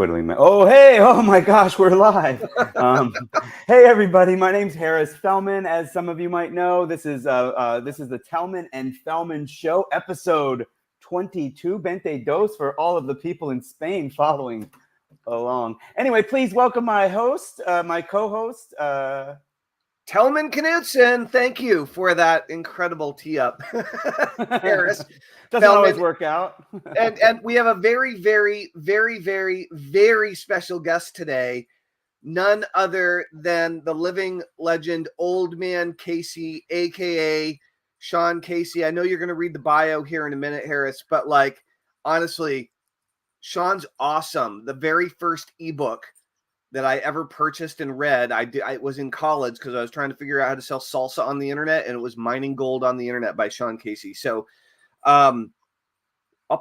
Oh, hey, oh my gosh, we're live. Hey, everybody, my name's Harris Fellman. As some of you might know, this is the Tellman and Fellman Show, episode 22, Bente Dos, for all of the people in Spain following along. Anyway, please welcome my host, my co-host, Tellman Knudsen. Thank you for that incredible tee up, Harris. Doesn't always work out. and we have a very, very, very, very, very special guest today. None other than the living legend, Old Man Casey, aka Shawn Casey. I know you're going to read the bio here in a minute, Harris, but like honestly, Shawn's awesome. The very first ebook that I ever purchased and read, I was in college because I was trying to figure out how to sell salsa on the internet, and it was Mining Gold on the Internet by Shawn Casey. So I'll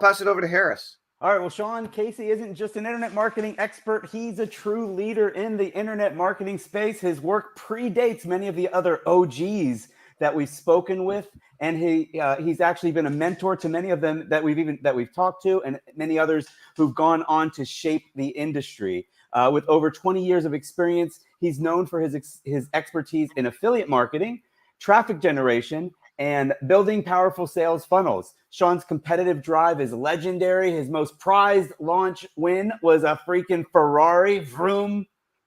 pass it over to Harris. All right, well, Shawn Casey isn't just an internet marketing expert. He's a true leader in the internet marketing space. His work predates many of the other OGs that we've spoken with, and he's actually been a mentor to many of them that we've talked to, and many others who've gone on to shape the industry. With over 20 years of experience, he's known for his expertise in affiliate marketing, traffic generation, and building powerful sales funnels. Shawn's competitive drive is legendary. His most prized launch win was a freaking Ferrari. Vroom.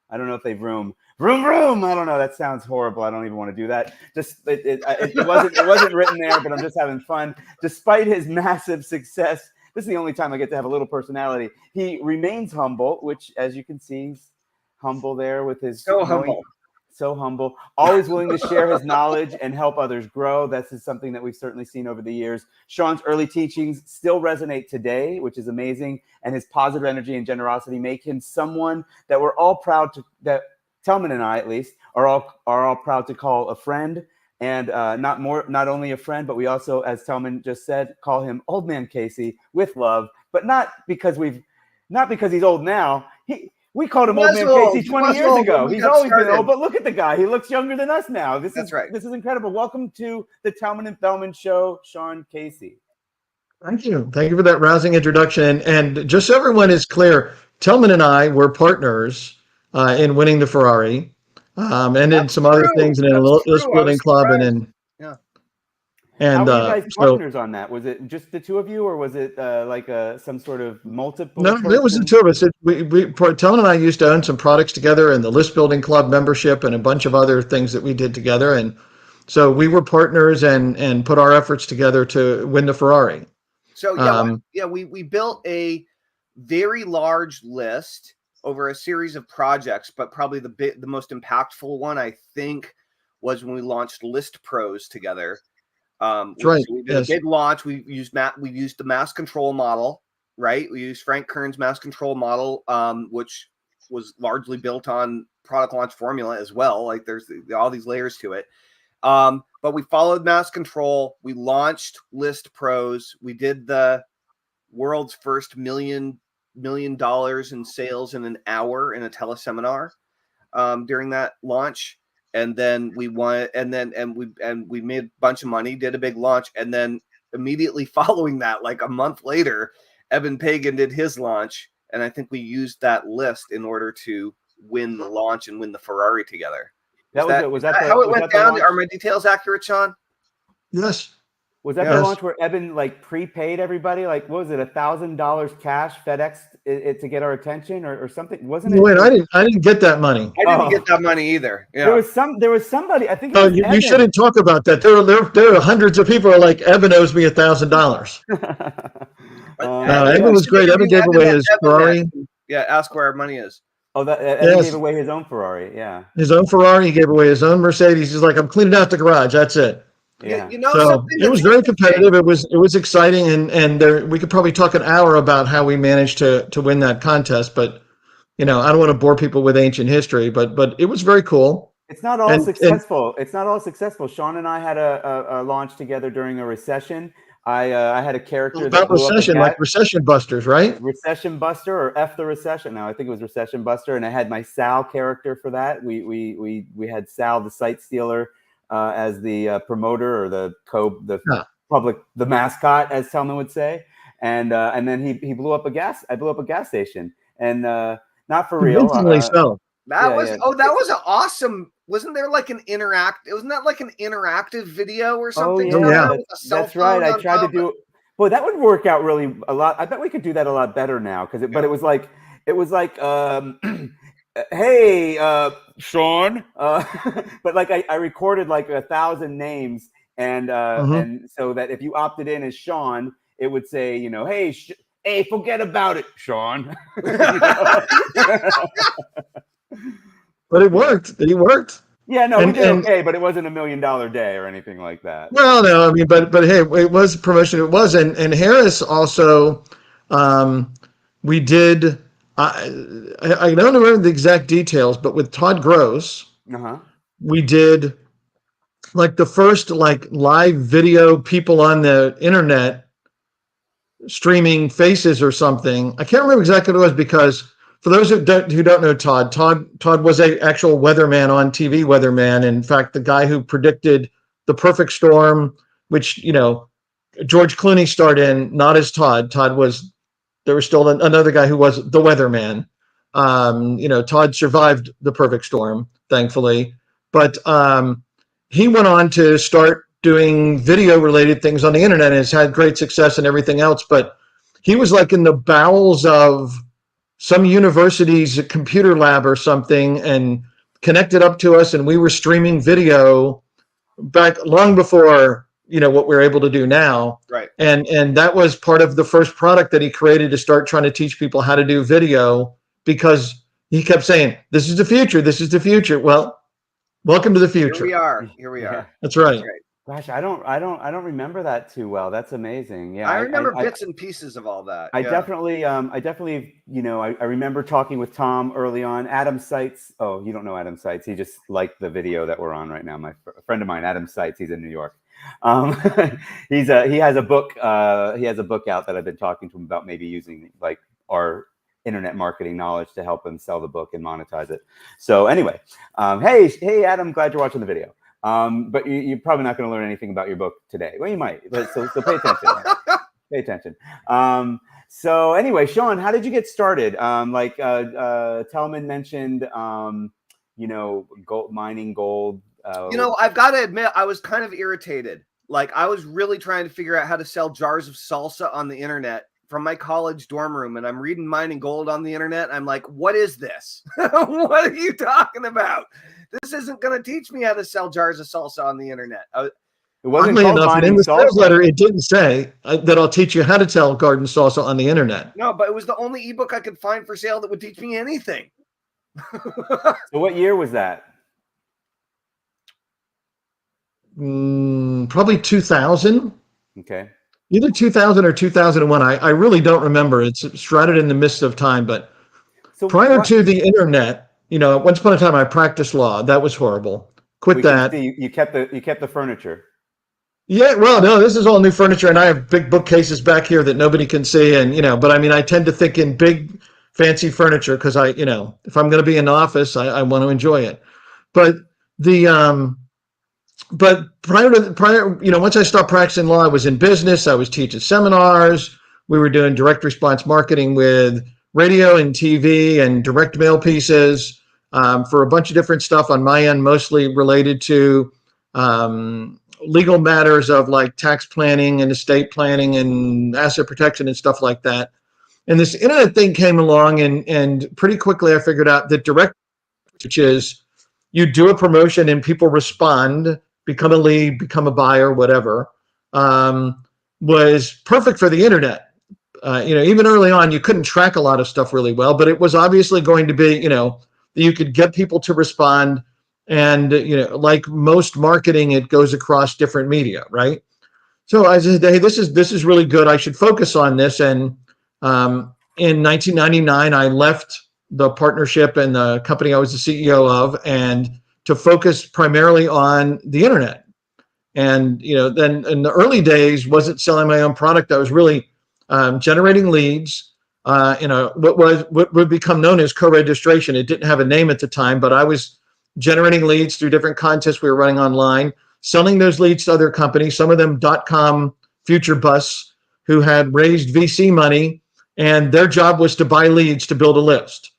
I don't know if they vroom. Vroom, vroom. I don't know. That sounds horrible. I don't even want to do that. It wasn't written there, but I'm just having fun. Despite his massive success, this is the only time I get to have a little personality. He remains humble, which, as you can see, he's humble there with his so humble, always willing to share his knowledge and help others grow. That's something that we've certainly seen over the years. Shawn's early teachings still resonate today, which is amazing. And his positive energy and generosity make him someone that we're all proud to, that Tellman and I, at least, are all proud to call a friend. And not only a friend, but we also, as Tellman just said, call him Old Man Casey with love, but not because he's old now. We called him Old Man Casey 20 years ago. He's always been old, but look at the guy. He looks younger than us now. This is incredible. Welcome to the Tellman and Fellman Show, Shawn Casey. Thank you. Thank you for that rousing introduction. And just so everyone is clear, Tellman and I were partners in winning the Ferrari. And then some other things, and in a list building club, surprised. and yeah. And how were you guys partners on that? Was it just the two of you, or was it some sort of multiple? No, it was the two of us. Tellman and I used to own some products together, and the list building club membership, and a bunch of other things that we did together. And so we were partners and put our efforts together to win the Ferrari. So we built a very large list over a series of projects, but probably the most impactful one, I think, was when we launched List Pros together. Right. So we did a big launch. We used the mass control model, right? We used Frank Kern's mass control model, which was largely built on product launch formula as well. Like there's all these layers to it. But we followed mass control. We launched List Pros. We did the world's first $1 million in sales in an hour in a teleseminar during that launch, and then we won, and we made a bunch of money, did a big launch, and then immediately following that, like a month later, Evan Pagan did his launch, and I think we used that list in order to win the launch and win the Ferrari together. Was that how it went down? Are my details accurate, Shawn? Yes. Was that the launch where Evan prepaid everybody? What was it, $1,000 cash FedEx it to get our attention or something? Wasn't it? Wait, I didn't get that money. I didn't get that money either. Yeah. There was somebody. I think. You shouldn't talk about that. There are hundreds of people who are like, Evan owes me $1,000. Evan was great. Evan gave away his Ferrari. Yeah, ask where our money is. Oh, Evan gave away his own Ferrari. Yeah, his own Ferrari. He gave away his own Mercedes. He's like, I'm cleaning out the garage. That's it. Yeah. So it was very competitive. It was exciting, and we could probably talk an hour about how we managed to win that contest. But I don't want to bore people with ancient history. But it was very cool. It's not all successful. It's not all successful. Shawn and I had a launch together during a recession. I had a character about recession, like Recession Busters, right? Recession Buster or F the Recession. No, I think it was Recession Buster, and I had my Sal character for that. We had Sal the Sight Stealer as the promoter or the mascot, as Tellman would say, and then he blew up a gas. I blew up a gas station, and not for real. Convincingly so. That was yeah. that was an awesome. Wasn't there like an wasn't that like an interactive video or something? Oh yeah, With a cell that's right. phone I on tried to top do it. Boy, that would work out really a lot. I bet we could do that a lot better now because but it was like hey, Shawn, but like I recorded like 1,000 names and so that if you opted in as Shawn, it would say, you know, hey, hey, forget about it, Shawn. But it worked. It worked. Yeah, no, we did okay, but it wasn't $1 million day or anything like that. Well, no, I mean, but hey, it was promotion. It was, and Harris also, we did. I don't remember the exact details, but with Todd Gross, we did like the first like live video people on the internet streaming faces or something. I can't remember exactly what it was because for those who don't know Todd was a actual weatherman on TV, weatherman. In fact, the guy who predicted the perfect storm, which, you know, George Clooney starred in, not as Todd. There was still another guy who was the weatherman. You know, Todd survived the perfect storm, thankfully. But he went on to start doing video related things on the internet and has had great success and everything else. But he was like in the bowels of some university's computer lab or something and connected up to us, and we were streaming video back long before, you know, what we're able to do now. Right. And that was part of the first product that he created to start trying to teach people how to do video, because he kept saying, this is the future. This is the future. Well, welcome to the future. Here we are. That's right. Gosh, I don't remember that too well. That's amazing. Yeah, I remember bits and pieces of all that. I definitely, you know, I remember talking with Tom early on. Adam Seitz. Oh, you don't know Adam Seitz. He just liked the video that we're on right now. A friend of mine, Adam Seitz. He's in New York. He has a book. He has a book out that I've been talking to him about, maybe using like our internet marketing knowledge to help him sell the book and monetize it. So anyway, hey Adam, glad you're watching the video. But you're probably not going to learn anything about your book today. Well, you might, so pay attention. Pay attention. So anyway, Shawn, how did you get started? Tellman mentioned, you know, mining gold. You know, I've got to admit, I was kind of irritated. Like, I was really trying to figure out how to sell jars of salsa on the internet from my college dorm room, and I'm reading mining gold on the internet. I'm like, what is this? What are you talking about? This isn't going to teach me how to sell jars of salsa on the internet. It wasn't Oddly called enough, mining in the sales salsa. letter, it didn't say that I'll teach you how to sell garden salsa on the internet. No, but it was the only ebook I could find for sale that would teach me anything. So what year was that? Probably 2000. Okay. Either 2000 or 2001. I really don't remember. It's shrouded in the mist of time. But so prior to the internet, you know, once upon a time I practiced law. That was horrible. Quit that. You kept the furniture. Yeah, well, no, this is all new furniture, and I have big bookcases back here that nobody can see, and you know. But I mean, I tend to think in big, fancy furniture because you know, if I'm going to be in the office, I want to enjoy it. But but prior, you know, once I stopped practicing law, I was in business. I was teaching seminars. We were doing direct response marketing with radio and TV and direct mail pieces for a bunch of different stuff on my end, mostly related to legal matters of like tax planning and estate planning and asset protection and stuff like that. And this internet thing came along, and pretty quickly I figured out that direct, which is you do a promotion and people respond, become a lead, become a buyer, whatever, was perfect for the internet. You know, even early on, you couldn't track a lot of stuff really well, but it was obviously going to be, you know, that you could get people to respond. And, you know, like most marketing, it goes across different media, right? So I said, hey, this is really good. I should focus on this. And in 1999, I left the partnership and the company I was the CEO of, and to focus primarily on the internet. And, you know, then in the early days, wasn't selling my own product. I was really generating leads, you know, what would become known as co-registration. It didn't have a name at the time, but I was generating leads through different contests we were running online, selling those leads to other companies, some of them .com future busts who had raised VC money and their job was to buy leads to build a list.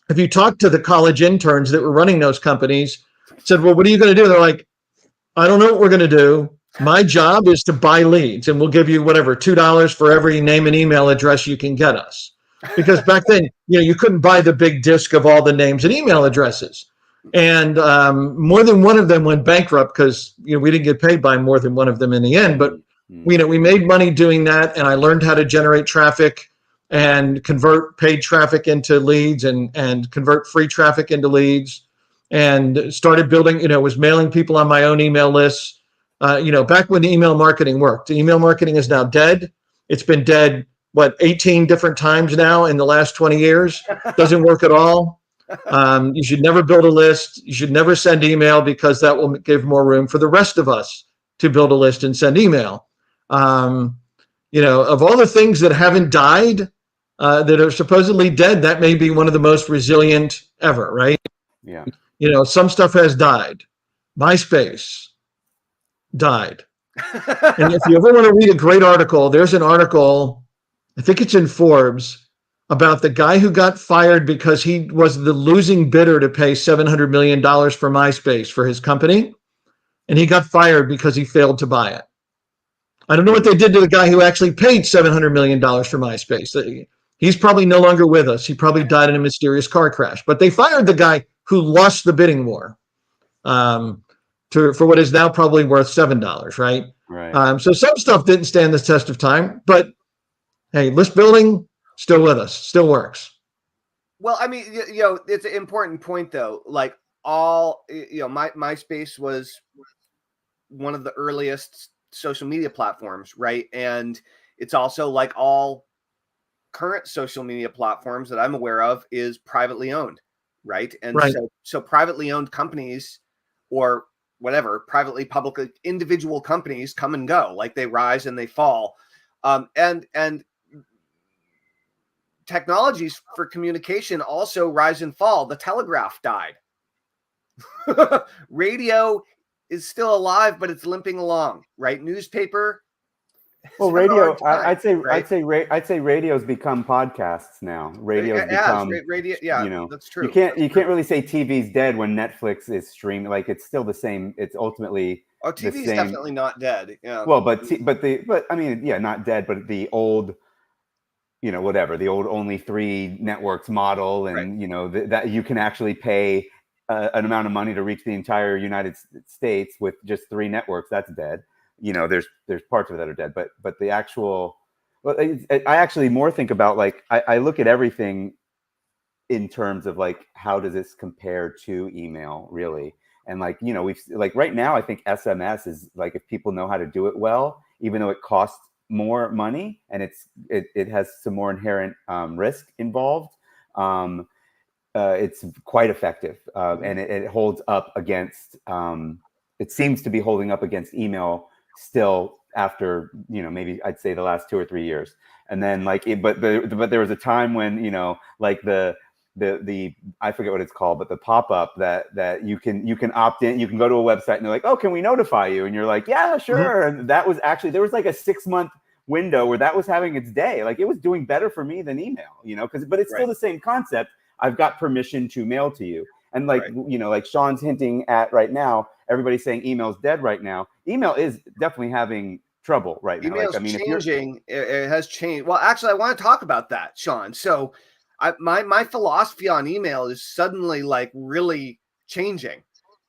If you talk to the college interns that were running those companies, said, well, what are you going to do? They're like, I don't know what we're going to do. My job is to buy leads, and we'll give you whatever, $2 for every name and email address you can get us. Because back then, you couldn't buy the big disc of all the names and email addresses. And more than one of them went bankrupt because we didn't get paid by more than one of them in the end. But we made money doing that, and I learned how to generate traffic and convert paid traffic into leads and convert free traffic into leads, and started building, was mailing people on my own email lists. Back when the email marketing worked. The email marketing is now dead. It's been dead, 18 different times now in the last 20 years. Doesn't work at all. You should never build a list. You should never send email, because that will give more room for the rest of us to build a list and send email. Of all the things that haven't died, that are supposedly dead, that may be one of the most resilient ever, right? Yeah. Some stuff has died. MySpace died. And if you ever want to read a great article, there's an article, I think it's in Forbes, about the guy who got fired because he was the losing bidder to pay $700 million for MySpace for his company. And he got fired because he failed to buy it. I don't know what they did to the guy who actually paid $700 million for MySpace. He's probably no longer with us. He probably died in a mysterious car crash. But they fired the guy who lost the bidding war for what is now probably worth $7, right? Right. So some stuff didn't stand the test of time. But, hey, list building, still with us, still works. Well, I mean, it's an important point, though. Like MySpace was one of the earliest social media platforms, right? And it's also, like all current social media platforms that I'm aware of, is privately owned, right? And right. So privately owned companies, or whatever, privately, publicly, individual companies come and go, like they rise and they fall. And technologies for communication also rise and fall. The telegraph died. Radio is still alive, but it's limping along, right? Newspaper. Well, radio. I'd say radio's become podcasts now. Radio's become radio. Yeah, that's true. You can't really say TV's dead when Netflix is streaming. Like, it's still the same. It's ultimately TV's definitely not dead. Yeah. Well, but I mean, yeah, not dead, but the old, whatever, the old only 3 networks model, and right. That you can actually pay an amount of money to reach the entire United States with just 3 networks. That's dead. There's parts of it that are dead, but the actual, I actually more think about, like, I look at everything in terms of, like, how does this compare to email, really? And, like, we've, like, right now, I think SMS is, like, if people know how to do it well, even though it costs more money and it has some more inherent risk involved, it's quite effective, and it holds up against, it seems to be holding up against email still after, maybe I'd say the last 2 or 3 years. And then, like, but there was a time when, like the I forget what it's called, but the pop-up that you can opt in, you can go to a website and they're like, oh, can we notify you? And you're like, yeah, sure. And that was actually, there was like a 6-month window where that was having its day. Like, it was doing better for me than email, but it's still the same concept. I've got permission to mail to you. And like, like Shawn's hinting at right now, everybody's saying email's dead right now. Email is definitely having trouble right now. Email's changing. It has changed. Well, actually, I want to talk about that, Shawn. So my philosophy on email is suddenly, like, really changing.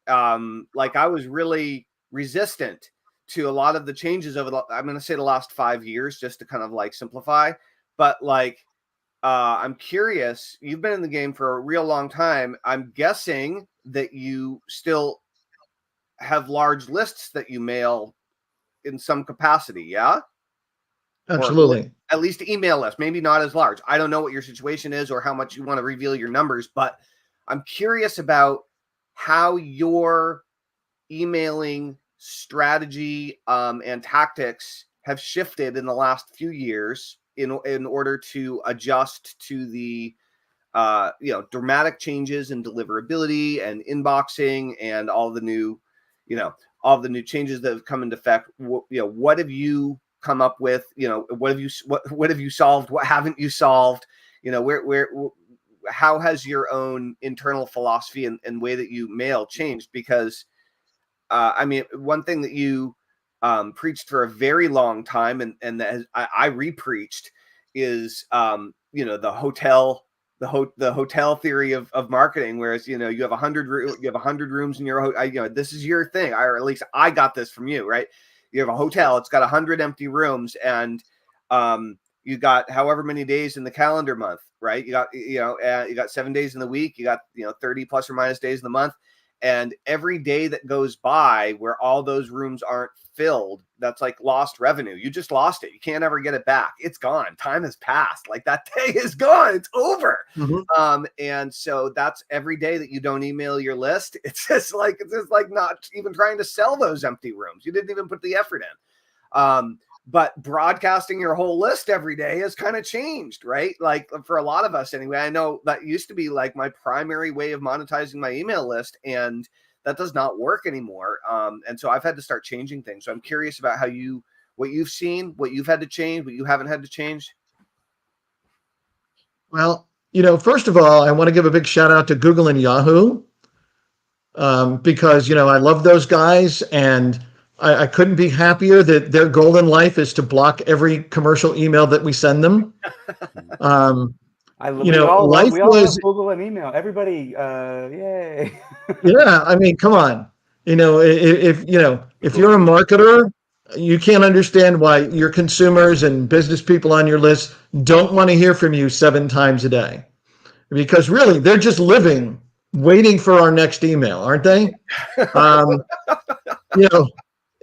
Like, I was really resistant to a lot of the changes over I'm going to say the last 5 years, just to kind of, like, simplify. But, like, I'm curious, you've been in the game for a real long time. I'm guessing that you still have large lists that you mail in some capacity, yeah? Absolutely. Or at least email list, maybe not as large. I don't know what your situation is or how much you want to reveal your numbers, but I'm curious about how your emailing strategy and tactics have shifted in the last few years in order to adjust to the dramatic changes in deliverability and inboxing and all the new changes that have come into effect. What have you come up with? What have you solved? What haven't you solved? How has your own internal philosophy and way that you mail changed? Because one thing that you preached for a very long time, and that I re-preached, is the hotel theory of marketing. Whereas you have 100 rooms in your hotel. This is your thing, or at least I got this from you, right? You have a hotel, it's got 100 empty rooms, and you got however many days in the calendar month, right? You got 7 days in the week, you got 30 plus or minus days in the month, and every day that goes by where all those rooms aren't filled, that's like lost revenue. You just lost it. You can't ever get it back. It's gone. Time has passed. Like, that day is gone. It's over. Mm-hmm. And so that's every day that you don't email your list. It's just like not even trying to sell those empty rooms. You didn't even put the effort in. But broadcasting your whole list every day has kind of changed, right? Like, for a lot of us anyway. I know that used to be like my primary way of monetizing my email list, and that does not work anymore. And so I've had to start changing things. So I'm curious about what you've seen, what you've had to change, what you haven't had to change. Well, first of all, I want to give a big shout out to Google and Yahoo, because, I love those guys, and I couldn't be happier that their goal in life is to block every commercial email that we send them. We all love Google and email. Everybody, yay! Yeah, come on. If you're a marketer, you can't understand why your consumers and business people on your list don't want to hear from you 7 times a day, because really they're just living, waiting for our next email, aren't they?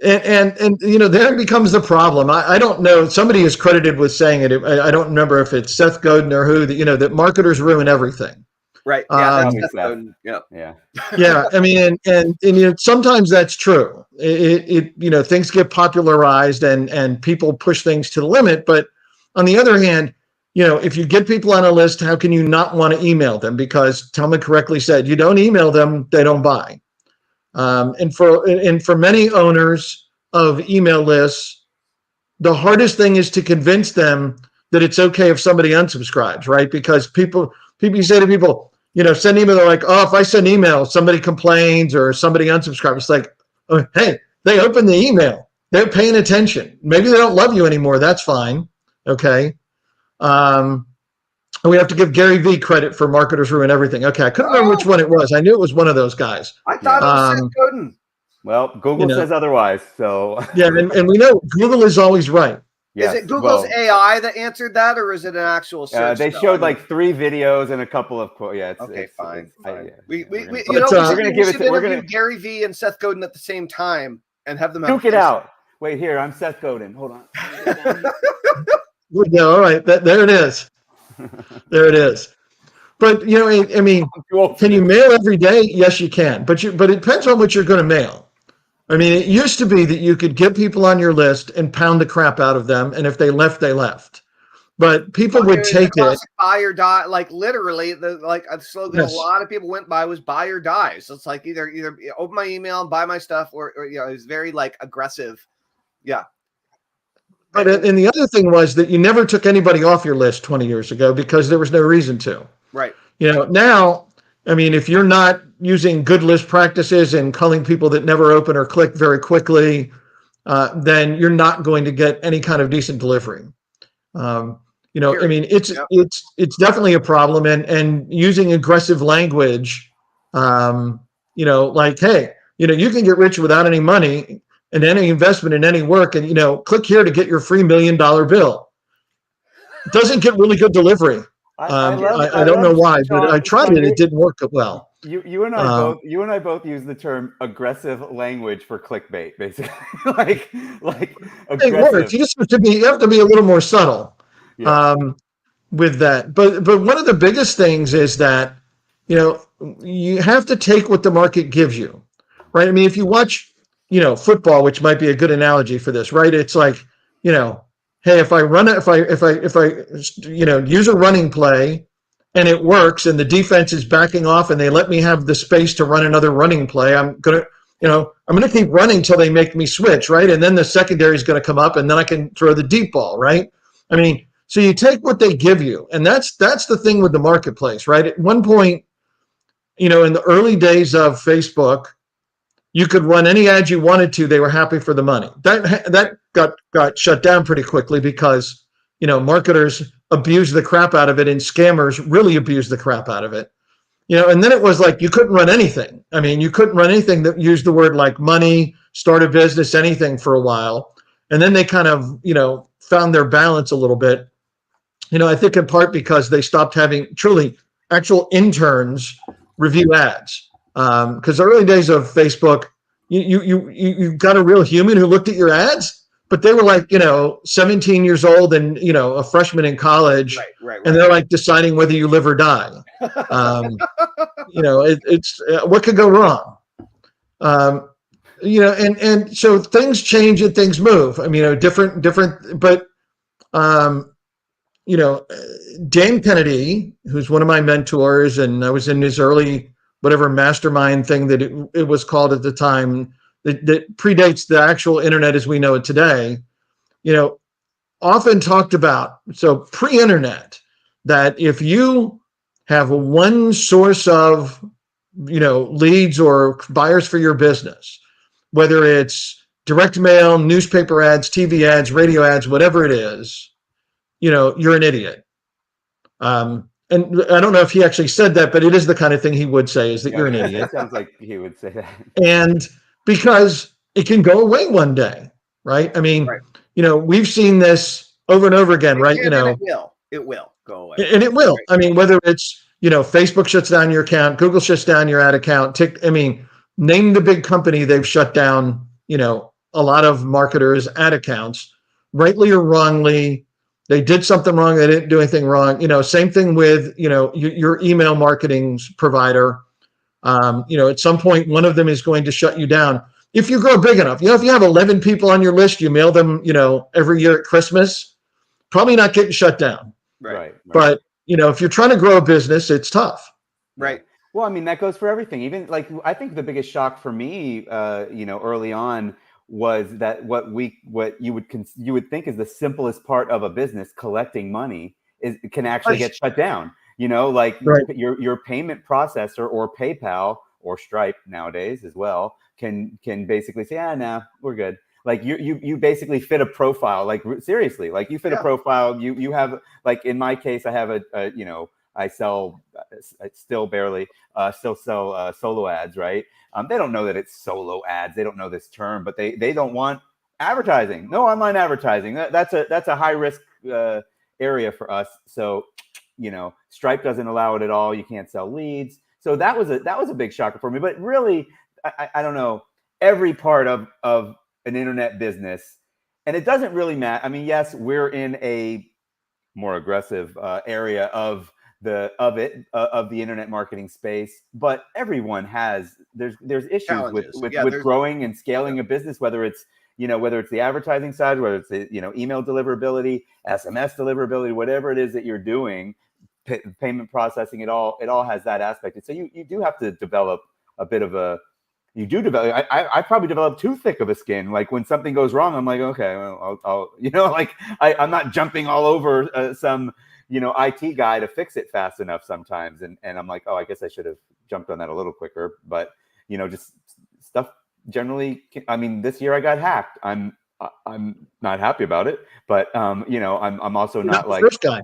And there becomes the problem. I don't know. Somebody is credited with saying it. I don't remember if it's Seth Godin or who. That marketers ruin everything. Right. Yeah. That's Seth Godin. Yeah. Yeah. Yeah. And sometimes that's true. It things get popularized and people push things to the limit. But on the other hand, if you get people on a list, how can you not want to email them? Because Tellman correctly said, you don't email them, they don't buy. And for many owners of email lists, the hardest thing is to convince them that it's okay if somebody unsubscribes, right? Because people you say to people, send email, they're like, oh, if I send email, somebody complains or somebody unsubscribes. It's like, oh, hey, they opened the email. They're paying attention. Maybe they don't love you anymore. That's fine. Okay. We have to give Gary Vee credit for Marketers Ruin Everything. Okay, I couldn't remember which one it was. I knew it was one of those guys. I thought it was Seth Godin. Well, Google says otherwise. So yeah, and we know Google is always right. Yes. Is it Google's AI that answered that, or is it an actual search? They showed like 3 videos and a couple of quotes. Yeah. Fine. We're gonna give it. We're gonna Gary Vee and Seth Godin at the same time and have them duke it out. Wait, here, I'm Seth Godin. Hold on. Yeah, all right. There it is. There it is. But can you mail every day? Yes, you can. But it depends on what you're going to mail. It used to be that you could get people on your list and pound the crap out of them, and if they left, they left. But people would take it. Buy or die, like literally, a slogan a lot of people went by was buy or die. So it's like either open my email and buy my stuff, or it's very like aggressive. Yeah. And the other thing was that you never took anybody off your list 20 years ago because there was no reason to. Right. Now, if you're not using good list practices and culling people that never open or click very quickly, then you're not going to get any kind of decent delivery. It's definitely a problem, and using aggressive language, like, hey, you can get rich without any money and any investment in any work, and click here to get your free $1 million bill. It doesn't get really good delivery. I don't know why, but I tried it. It didn't work well. You and I both use the term aggressive language for clickbait, basically. like aggressive. It works. You have to be a little more subtle with that. But one of the biggest things is that you have to take what the market gives you, right? If you watch football, which might be a good analogy for this, right? It's like, hey, if I use a running play and it works and the defense is backing off and they let me have the space to run another running play, I'm going to keep running till they make me switch, right? And then the secondary is going to come up, and then I can throw the deep ball, right? I mean, so you take what they give you, and that's the thing with the marketplace, right? At one point, in the early days of Facebook, you could run any ad you wanted to. They were happy for the money. That got shut down pretty quickly because, marketers abused the crap out of it, and scammers really abused the crap out of it. And then it was like you couldn't run anything. I mean, you couldn't run anything that used the word like money, start a business, anything for a while. And then they kind of, found their balance a little bit. I think in part because they stopped having truly actual interns review ads. Because the early days of Facebook, you got a real human who looked at your ads, but they were like, 17 years old and, a freshman in college. Right. And they're like deciding whether you live or die. It's what could go wrong? And so things change and things move. I mean, different, but, Dan Kennedy, who's one of my mentors, and I was in his early whatever mastermind thing that it was called at the time that predates the actual internet as we know it today, often talked about, so pre-internet, that if you have one source of, leads or buyers for your business, whether it's direct mail, newspaper ads, TV ads, radio ads, whatever it is, you're an idiot. And I don't know if he actually said that, but it is the kind of thing he would say, is that you're an idiot. It sounds like he would say that. And because it can go away one day, right? I mean, we've seen this over and over again, right? It will go away. And it will. I mean, whether it's, Facebook shuts down your account, Google shuts down your ad account, name the big company they've shut down, a lot of marketers' ad accounts, rightly or wrongly. They did something wrong. They didn't do anything wrong. Same thing with, your email marketing provider. At some point, one of them is going to shut you down. If you grow big enough, if you have 11 people on your list, you mail them, every year at Christmas, probably not getting shut down. Right. But, if you're trying to grow a business, it's tough. Right. Well, I mean, that goes for everything. Even like, I think the biggest shock for me, early on, was that what you would think is the simplest part of a business, collecting money, can actually get shut down. Your payment processor or PayPal or Stripe nowadays as well can basically say, no, we're good. Like you basically fit a profile, like seriously, like you fit a profile. You have, like in my case, I have I sell, still sell solo ads, right? They don't know that it's solo ads. They don't know this term, but they don't want advertising. No online advertising. That's a high risk area for us. So, Stripe doesn't allow it at all. You can't sell leads. So that was a big shocker for me. But really, I don't know, every part of an internet business, and it doesn't really matter. I mean, yes, we're in a more aggressive area of the internet marketing space, but everyone has there's issues with growing and scaling a business, whether it's the advertising side, whether it's the email deliverability, SMS deliverability, whatever it is that you're doing, payment processing, it all has that aspect. And so you do have to develop a bit of a I probably developed too thick of a skin. Like when something goes wrong, I'm like, okay, well, I'll I'm not jumping all over some IT guy to fix it fast enough sometimes. And I'm like, oh, I guess I should have jumped on that a little quicker. But, just stuff generally, I mean, this year I got hacked. I'm not happy about it, but, I'm also not like first guy.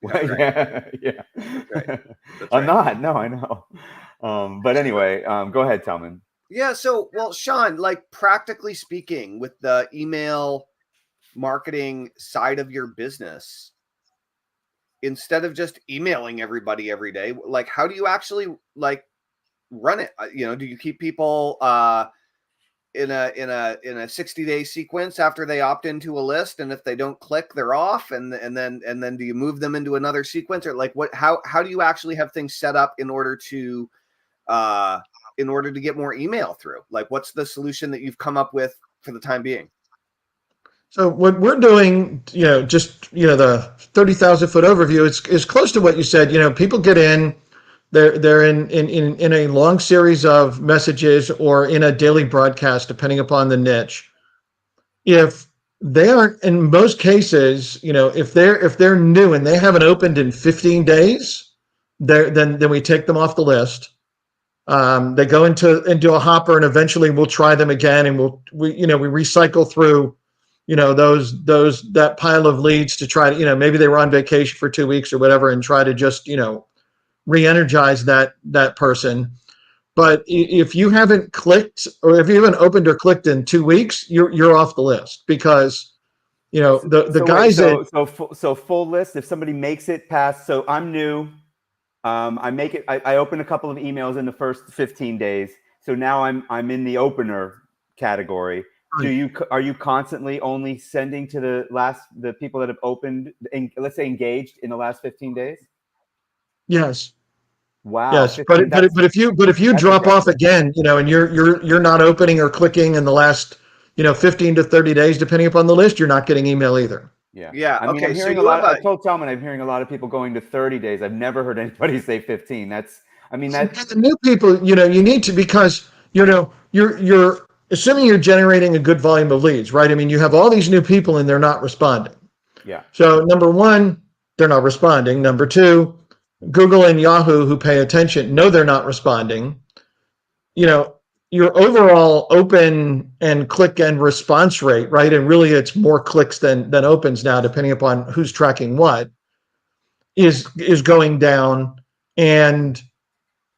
Yeah. Right. I'm not, no, I know. But anyway, go ahead, Tellman. Yeah. So, well, Shawn, like practically speaking, with the email marketing side of your business, instead of just emailing everybody every day, like how do you actually like run it? Do you keep people in a 60-day sequence after they opt into a list, and if they don't click, they're off, and then do you move them into another sequence, or like how do you actually have things set up in order to get more email through? Like what's the solution that you've come up with for the time being? So what we're doing, the 30,000 foot overview is close to what you said. People get in, They're in a long series of messages or in a daily broadcast, depending upon the niche. If they aren't, in most cases, if they're new and they haven't opened in 15 days, then we take them off the list. They go into a hopper, and eventually we'll try them again, and we recycle through, that pile of leads to try to, maybe they were on vacation for 2 weeks or whatever, and try to just, re-energize that person. But if you haven't clicked, or if you haven't opened or clicked in 2 weeks, you're off the list, because the guys so full list. If somebody makes it past, so I'm new. I open a couple of emails in the first 15 days. So now I'm in the opener category. Are you constantly only sending to the people that have opened, let's say engaged in the last 15 days? Yes. Wow. Yes, 15, but if you drop off again, and you're not opening or clicking in the last 15 to 30 days, depending upon the list, you're not getting email either. Yeah. I mean, okay. I'm hearing I told Tellman I'm hearing a lot of people going to 30 days. I've never heard anybody say 15. That's the new people. You need to, because you're assuming you're generating a good volume of leads, right? I mean, you have all these new people and they're not responding. Yeah. So number one, they're not responding. Number two, Google and Yahoo, who pay attention, know they're not responding. Your overall open and click and response rate, right? And really it's more clicks than opens now, depending upon who's tracking what, is going down. And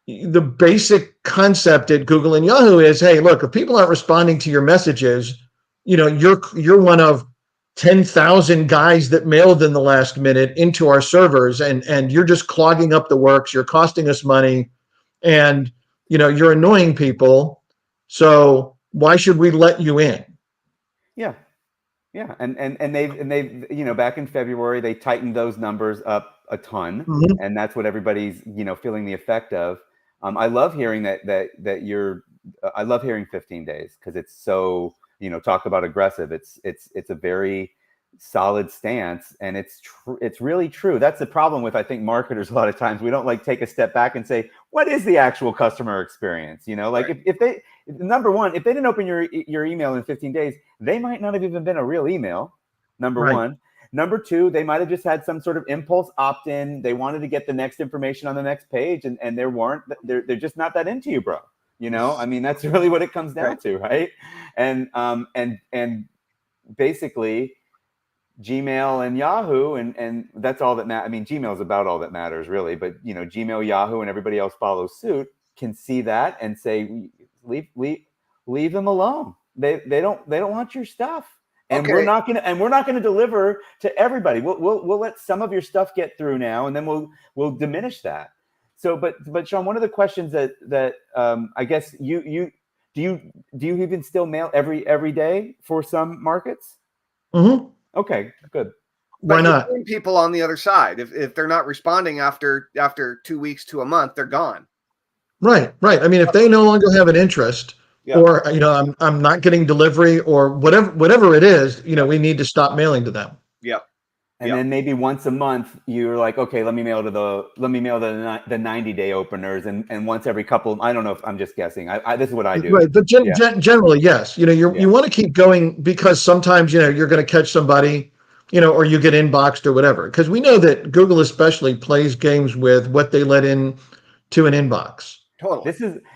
the basic concept at Google and Yahoo is, hey, look, if people aren't responding to your messages, you're one of 10,000 guys that mailed in the last minute into our servers, and you're just clogging up the works. You're costing us money, and you're annoying people. So why should we let you in? Yeah. Yeah. And they've back in February, they tightened those numbers up a ton. Mhm. And that's what everybody's, feeling the effect of. I love hearing I love hearing 15 days, because it's so, talk about aggressive. It's a very solid stance, and it's really true. That's the problem with, I think, marketers. A lot of times we don't take a step back and say, what is the actual customer experience? Right. If they, number one, if they didn't open your email in 15 days, they might not have even been a real email. Number Right. one. Number two, they might have just had some sort of impulse opt-in. They wanted to get the next information on the next page, and they're just not that into you, bro. I mean, that's really what it comes down to, right? And basically, Gmail and Yahoo, and that's all that matters. I mean, Gmail is about all that matters, really. But Gmail, Yahoo, and everybody else follows suit, can see that and say, leave them alone. They don't want your stuff. And Okay. we're not gonna deliver to everybody. We'll let some of your stuff get through now, and then we'll diminish that. So, but Shawn, one of the questions that I guess do you even still mail every day for some markets? Mm-hmm. Okay, good. Why But not? people on the other side, if they're not responding after 2 weeks to a month, they're gone. Right. I mean, if they no longer have an interest, Yeah. or I'm not getting delivery, or whatever it is, we need to stop mailing to them. Yep. And then maybe once a month you're like, okay, let me mail the 90-day openers, and once every couple. I don't know, if I'm just guessing. This is what I do. Right, but generally, yes. You want to keep going, because sometimes you're going to catch somebody, or you get inboxed or whatever. Because we know that Google especially plays games with what they let in to an inbox. Totally.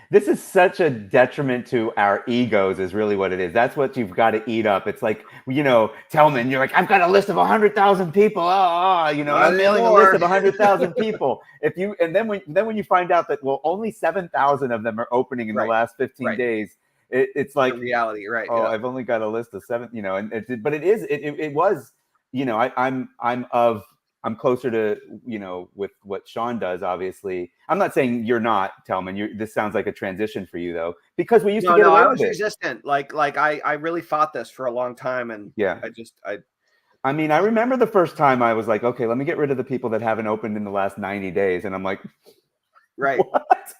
This is such a detriment to our egos, is really what it is. That's what you've got to eat up. It's like, Tellman, you're like, I've got a list of 100,000 people. I'm mailing a list of 100,000 people. Then when you find out that, well, only 7,000 of them are opening in the last 15 days, it's like the reality, right? Oh, yeah. I've only got a list of 7, but it was, I'm closer to, with what Shawn does, obviously. I'm not saying you're not, Tellman. This sounds like a transition for you, though, because we used to get away I with was it. resistant. I really fought this for a long time, and yeah, I mean, I remember the first time I was like, okay, let me get rid of the people that haven't opened in the last 90 days, and I'm like, right, what?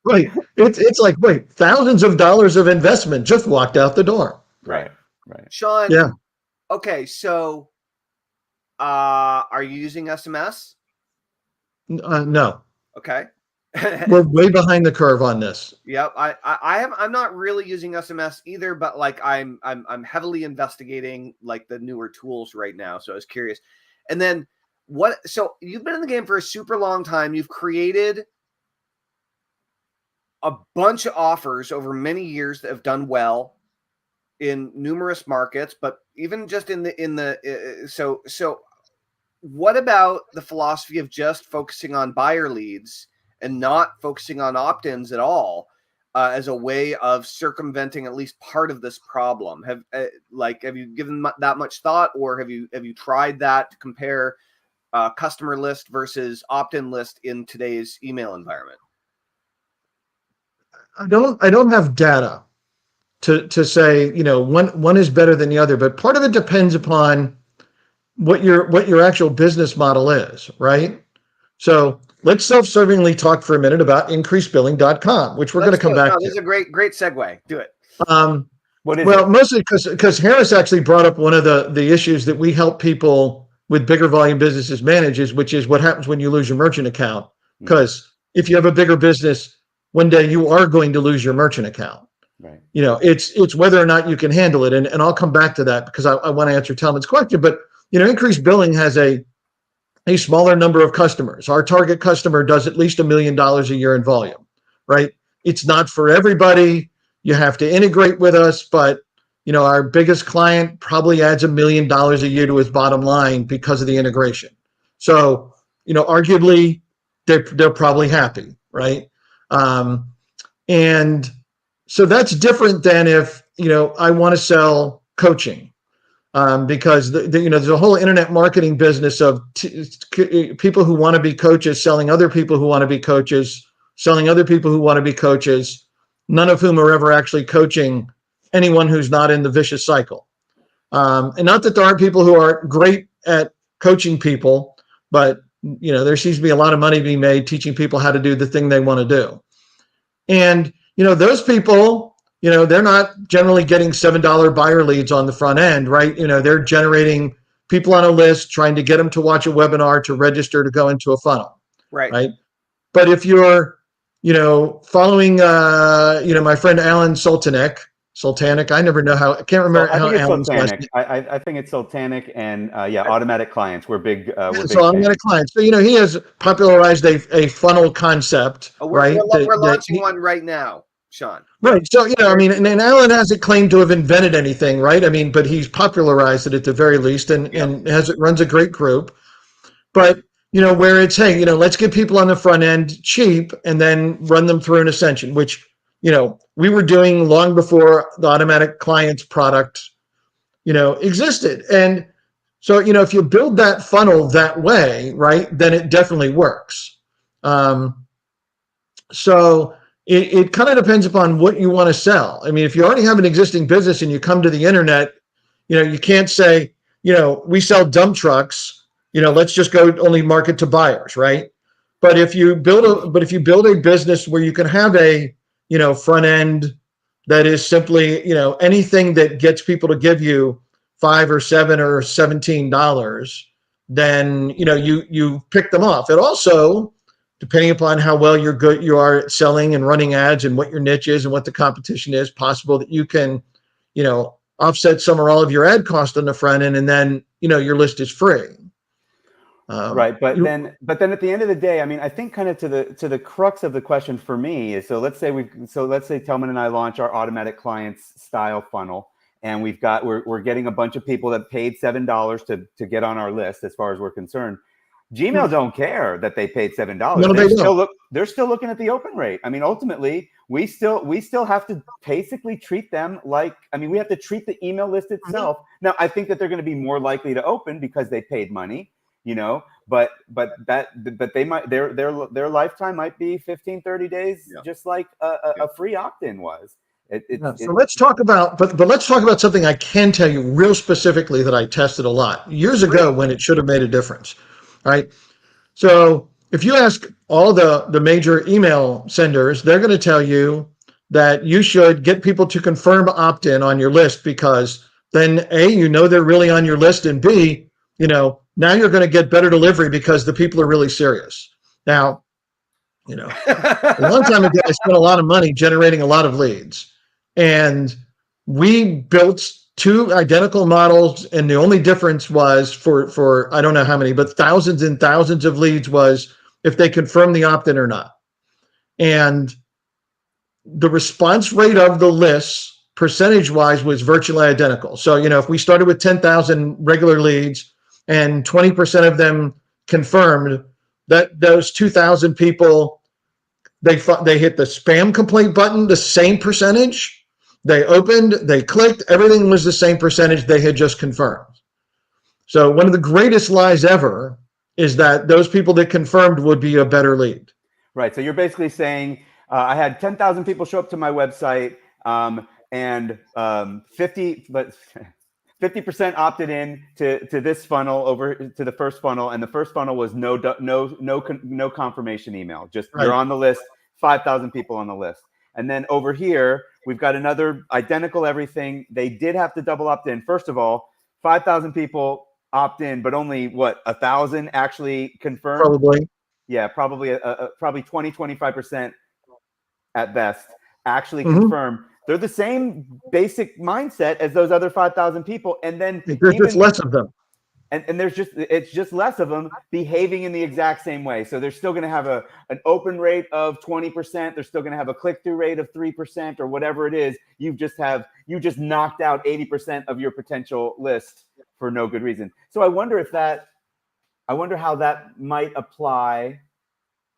Right. It's like, wait, thousands of dollars of investment just walked out the door. Right. Shawn. Yeah. Okay, so. Are you using SMS? No. Okay. We're way behind the curve on this. Yep. I'm not really using SMS either, but like I'm heavily investigating like the newer tools right now. So I was curious. And then so you've been in the game for a super long time. You've created a bunch of offers over many years that have done well in numerous markets, but even just so what about the philosophy of just focusing on buyer leads and not focusing on opt-ins at all as a way of circumventing at least part of this problem? Have you given that much thought, or have you tried that to compare customer list versus opt-in list in today's email environment? I don't have data to say, one is better than the other, but part of it depends upon what your actual business model is, right? So let's self-servingly talk for a minute about increasebilling.com, which we're going to come back to. This is a great segue. Do it. What is well, it? mostly because Harris actually brought up one of the issues that we help people with bigger volume businesses manage, which is what happens when you lose your merchant account. Because if you have a bigger business, one day you are going to lose your merchant account. Right. It's whether or not you can handle it. And I'll come back to that because I want to answer Tellman's question. But, increased billing has a smaller number of customers. Our target customer does at least $1 million a year in volume, right? It's not for everybody. You have to integrate with us, but our biggest client probably adds $1 million a year to his bottom line because of the integration. So, arguably they're probably happy, right? And so that's different than if, I want to sell coaching. Because there's a whole internet marketing business of people who want to be coaches selling other people who want to be coaches, selling other people who want to be coaches, none of whom are ever actually coaching anyone who's not in the vicious cycle. And not that there aren't people who are great at coaching people, but there seems to be a lot of money being made teaching people how to do the thing they want to do. And those people, they're not generally getting $7 buyer leads on the front end, right? They're generating people on a list, trying to get them to watch a webinar, to register, to go into a funnel. Right. But if you're, following, my friend Alan Soltanic, I never know how, I can't remember how Alan's last name. I think it's Soltanic and automatic clients. We're big. So automatic clients. So, he has popularized a funnel concept, right? We're launching one right now, Shawn. Right. So, and Alan hasn't claimed to have invented anything, right? But he's popularized it at the very least and runs a great group. But, where it's, hey, let's get people on the front end cheap and then run them through an ascension, which, we were doing long before the automatic clients product, existed. And so, if you build that funnel that way, right, then it definitely works. So it kind of depends upon what you want to sell. If you already have an existing business and you come to the internet, you can't say, we sell dump trucks, let's just go only market to buyers, right? But if you build a business where you can have a, front end that is simply, anything that gets people to give you $5 or $7 or $17, then, you pick them off. It also, depending upon how well you are at selling and running ads and what your niche is and what the competition is, possible that you can, offset some or all of your ad cost on the front end, and then, your list is free. Right. But then at the end of the day, I think kind of to the crux of the question for me is, let's say Tellman and I launch our automatic clients style funnel, and we're getting a bunch of people that paid $7 to get on our list. As far as we're concerned, Gmail don't care that they paid $7. No, they're still looking at the open rate. Ultimately, we still have to basically treat them like, we have to treat the email list itself. Now, I think that they're going to be more likely to open because they paid money, but they might, their lifetime might be 15, 30 days, just like a free opt-in was. So let's talk about, but let's talk about something I can tell you real specifically that I tested a lot years ago when it should have made a difference. All right. So if you ask all the major email senders, they're going to tell you that you should get people to confirm opt-in on your list, because then A, they're really on your list, and B, now you're going to get better delivery because the people are really serious. Now, You know, a long time ago, I spent a lot of money generating a lot of leads, and we built two identical models, and the only difference was for I don't know how many, but thousands and thousands of leads was if they confirm the opt-in or not. And the response rate of the lists percentage-wise was virtually identical. So, you know, if we started with 10,000 regular leads and 20% of them confirmed, that those 2,000 people, they hit the spam complaint button, the same percentage. They opened, they clicked, everything was the same percentage they had just confirmed. So one of the greatest lies ever is that those people that confirmed would be a better lead. Right. So you're basically saying I had 10,000 people show up to my website, and 50% opted in to this funnel over to the first funnel, and the first funnel was no confirmation email. Just right. You're on the list, 5,000 people on the list. And then over here, we've got another identical everything. They did have to double opt in. First of all, 5,000 people opt in, but only 1,000 actually confirmed? Probably. Yeah, probably 20, 25% at best actually confirm. They're the same basic mindset as those other 5,000 people. And then there's just less of them. And it's just less of them behaving in the exact same way. So they're still going to have an open rate of 20%. They're still going to have a click-through rate of 3% or whatever it is. You just knocked out 80% of your potential list for no good reason. So I wonder how that might apply.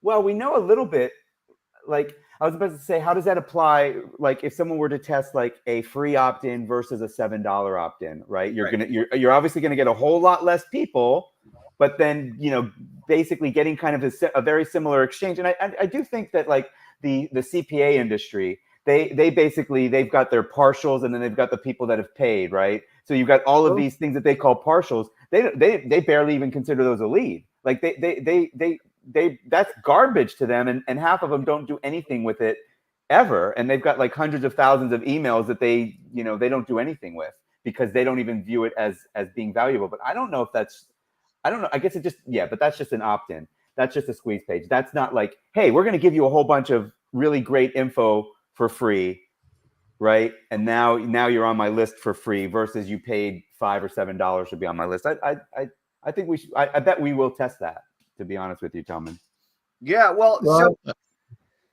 Well, we know a little bit. Like I was about to say, how does that apply? Like if someone were to test like a free opt-in versus a $7 opt-in, right? You're obviously gonna get a whole lot less people, but then basically getting kind of a very similar exchange. And I do think that like the CPA industry, they've got their partials, and then they've got the people that have paid, right? So you've got all of these things that they call partials. They barely even consider those a lead. Like they that's garbage to them, and half of them don't do anything with it ever, and they've got like hundreds of thousands of emails that they don't do anything with because they don't even view it as being valuable. But I don't know if I don't know. I guess but that's just an opt-in. That's just a squeeze page. That's not like, hey, we're going to give you a whole bunch of really great info for free, right? And now you're on my list for free versus you paid $5 or $7 to be on my list. I think we should. I bet we will test that, to be honest with you, Tellman. Yeah, well, so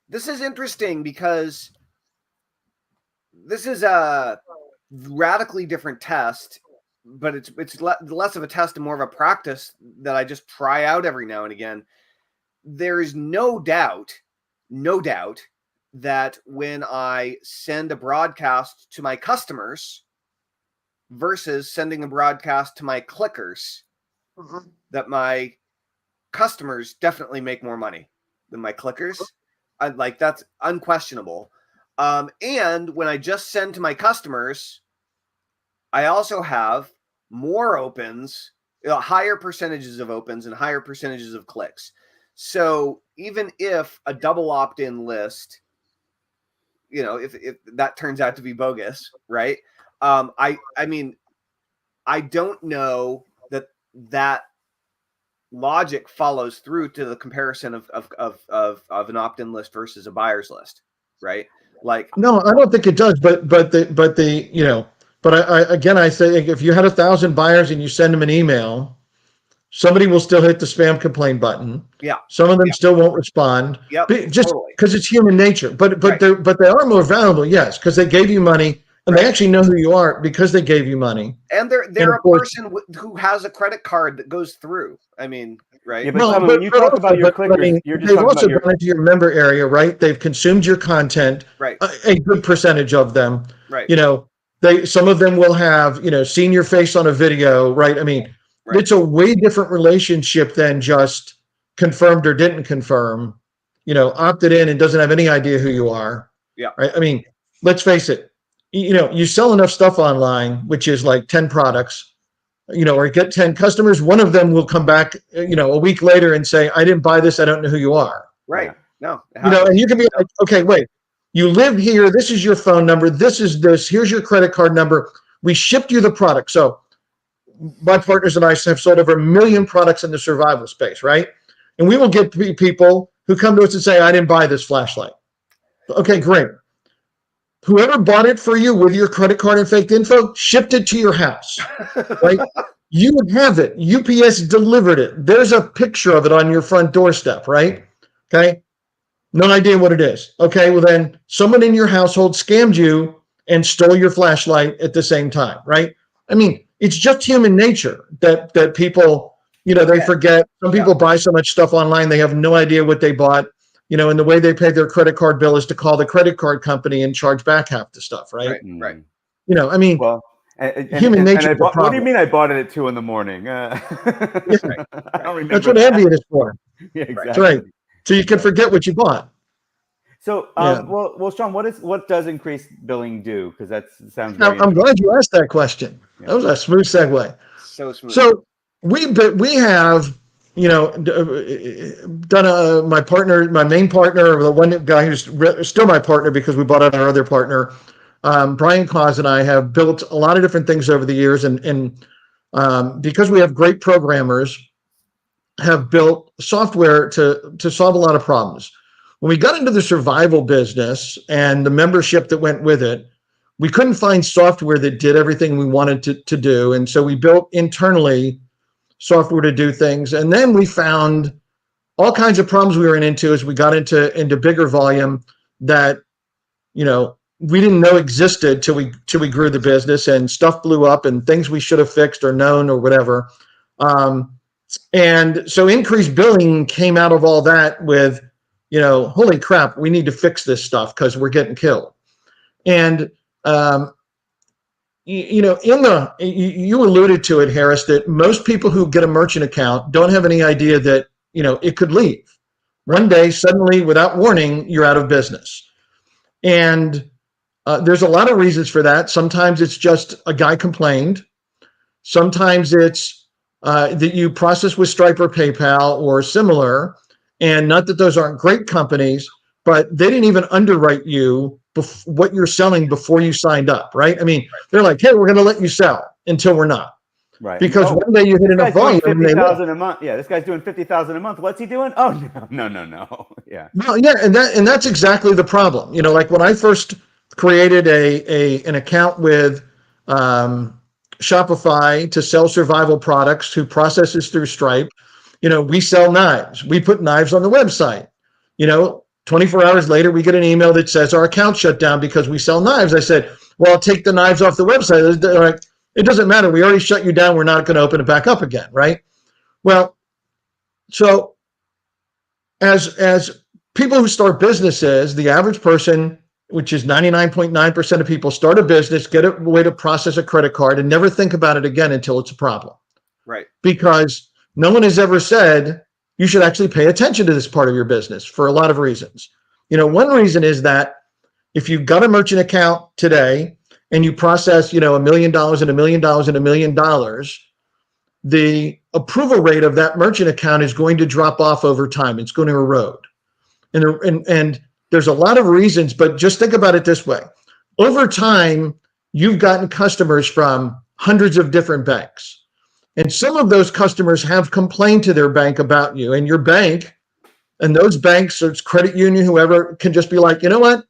this is interesting because this is a radically different test, but it's less of a test and more of a practice that I just try out every now and again. There is no doubt that when I send a broadcast to my customers versus sending a broadcast to my clickers, that my customers definitely make more money than my clickers. That's unquestionable. And when I just send to my customers, I also have more opens, higher percentages of opens and higher percentages of clicks. So even if a double opt-in list, if that turns out to be bogus, right? I mean, I don't know that logic follows through to the comparison of an opt-in list versus a buyer's list, right? Like, no, I don't think it does. But I say if you had 1,000 buyers and you send them an email, somebody will still hit the spam complaint button. Yeah. Some of them still won't respond. Just because it's human nature. But they are more valuable, yes, because they gave you money. And they actually know who you are because they gave you money. And they're a person who has a credit card that goes through. I mean, right? Yeah, but when you talk about your clickers, you're just they've talking also about gone into your member area, right? They've consumed your content, right? A good percentage of them, right? Some of them will have, seen your face on a video, right? I mean, it's a way different relationship than just confirmed or didn't confirm, opted in and doesn't have any idea who you are. Yeah. Right. I mean, let's face it. You sell enough stuff online, which is like 10 products, or get 10 customers. One of them will come back, a week later and say, I didn't buy this. I don't know who you are. Right. No. And you can be like, okay, wait, you live here. This is your phone number. This is this. Here's your credit card number. We shipped you the product. So my partners and I have sold over 1 million products in the survival space, right? And we will get people who come to us and say, I didn't buy this flashlight. Okay, great. Whoever bought it for you with your credit card and fake info shipped it to your house, right? You would have it. UPS delivered it. There's a picture of it on your front doorstep, right? Okay. No idea what it is. Okay. Well, then someone in your household scammed you and stole your flashlight at the same time, right? I mean, it's just human nature that people, they forget. Some people buy so much stuff online, they have no idea what they bought, and the way they pay their credit card bill is to call the credit card company and charge back half the stuff, right? Right. I mean, well, human nature. What do you mean I bought it at 2 a.m? I don't remember. That's what Ambient is for. Yeah, exactly. That's right. So you can forget what you bought. So, well, Shawn, what does increased billing do? Because that sounds. I'm glad you asked that question. Yeah. That was a smooth segue. So smooth. So we have, done my main partner, the one guy who's still my partner because we bought out our other partner. Brian Claus and I have built a lot of different things over the years, and because we have great programmers, have built software to solve a lot of problems. When we got into the survival business and the membership that went with it, we couldn't find software that did everything we wanted to do, and so we built internally software to do things. And then we found all kinds of problems we were into as we got into bigger volume that we didn't know existed till we grew the business, and stuff blew up and things we should have fixed or known or whatever. And so increased billing came out of all that with, holy crap, we need to fix this stuff because we're getting killed. And, you alluded to it, Harris, that most people who get a merchant account don't have any idea that, it could leave. One day, suddenly, without warning, you're out of business. And there's a lot of reasons for that. Sometimes it's just a guy complained. Sometimes it's that you process with Stripe or PayPal or similar, and not that those aren't great companies, but they didn't even underwrite you what you're selling before you signed up, right? I mean, they're like, hey, we're going to let you sell until we're not. Right. Because one day you hit enough volume. $50,000 a month. Yeah, this guy's doing $50,000 a month. What's he doing? Oh, no. Yeah. Well, yeah, and that's exactly the problem. Like when I first created an account with Shopify to sell survival products, who processes through Stripe. We sell knives. We put knives on the website. 24 hours later, we get an email that says our account shut down because we sell knives. I said, well, I'll take the knives off the website. They're like, it doesn't matter. We already shut you down. We're not going to open it back up again, right? Well, so as people who start businesses, the average person, which is 99.9% of people, start a business, get a way to process a credit card, and never think about it again until it's a problem. Right. Because no one has ever said you should actually pay attention to this part of your business for a lot of reasons. One reason is that if you've got a merchant account today and you process, $1 million and $1 million and $1 million, the approval rate of that merchant account is going to drop off over time. It's going to erode. And there's a lot of reasons, but just think about it this way. Over time, you've gotten customers from hundreds of different banks. And some of those customers have complained to their bank about you, and your bank and those banks, or credit union, whoever, can just be like, you know what?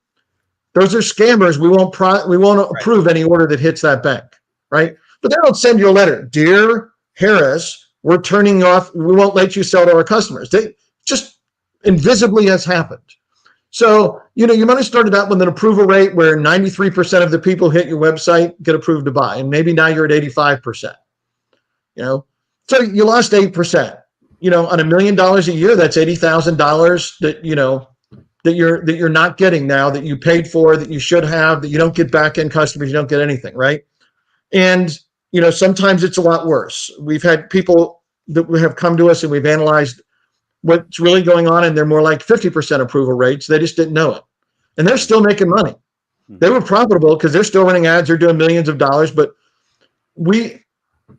Those are scammers. We won't approve any order that hits that bank, right? But they don't send you a letter. Dear Harris, we're turning off. We won't let you sell to our customers. They just invisibly has happened. So, you might have started out with an approval rate where 93% of the people hit your website get approved to buy, and maybe now you're at 85%. So you lost 8%. On $1 million a year, that's $80,000 that you're not getting now, that you paid for, that you should have, that you don't get back end customers, you don't get anything, right? And sometimes it's a lot worse. We've had people that have come to us and we've analyzed what's really going on, and they're more like 50% approval rates. They just didn't know it, and they're still making money. They were profitable because they're still running ads. They're doing millions of dollars, but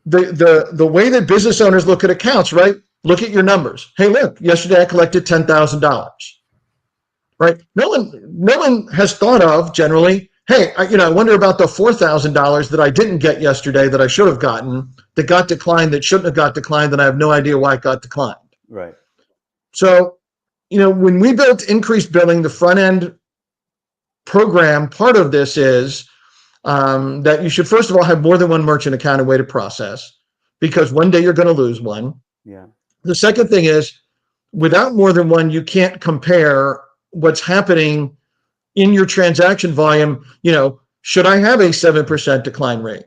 the way that business owners look at accounts, right? Look at your numbers. Hey, look, yesterday I collected $10,000, right? No one has thought of generally, hey, I wonder about the $4,000 that I didn't get yesterday that I should have gotten, that got declined, that shouldn't have got declined, that I have no idea why it got declined. Right. So when we built increased billing, the front end program, part of this is that you should first of all have more than one merchant account and way to process, because one day you're going to lose one. Yeah. The second thing is, without more than one, you can't compare what's happening in your transaction volume. Should I have a 7% decline rate?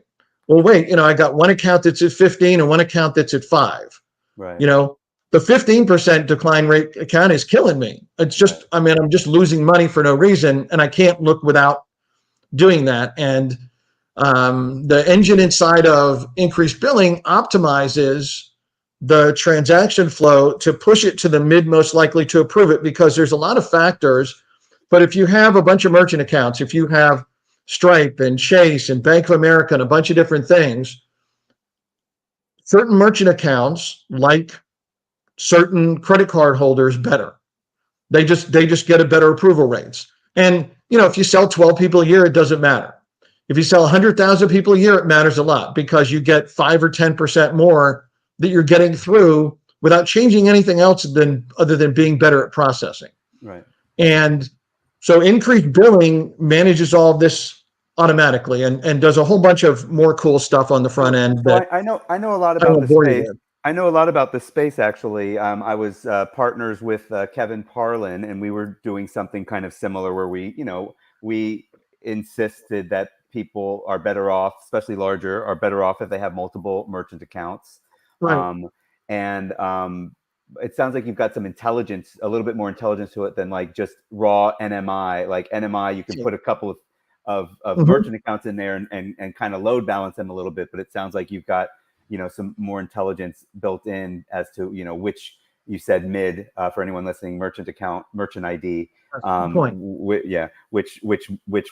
Well, wait, I got one account that's at 15 and one account that's at 5. Right. The 15% decline rate account is killing me. It's just, Right. I'm just losing money for no reason, and I can't look without doing that. And the engine inside of increased billing optimizes the transaction flow to push it to the mid most likely to approve it, because there's a lot of factors. But if you have a bunch of merchant accounts, if you have Stripe and Chase and Bank of America and a bunch of different things, certain merchant accounts, like certain credit card holders, better. They just get a better approval rates. And if you sell 12 people a year, it doesn't matter. If you sell 100,000 people a year, it matters a lot, because you get 5 or 10% more that you're getting through without changing anything else other than being better at processing. Right. And so increased billing manages all of this automatically and does a whole bunch of more cool stuff on the front end. So I know a lot about the space. I know a lot about the space, actually. I was partners with Kevin Parlin, and we were doing something kind of similar where we insisted that people are better off, especially larger, are better off if they have multiple merchant accounts. Right. It sounds like you've got some intelligence, a little bit more intelligence to it than like just raw NMI. Like NMI, you can put a couple of merchant accounts in there and kind of load balance them a little bit. But it sounds like you've got some more intelligence built in as to which, you said mid, for anyone listening, merchant account, merchant ID, which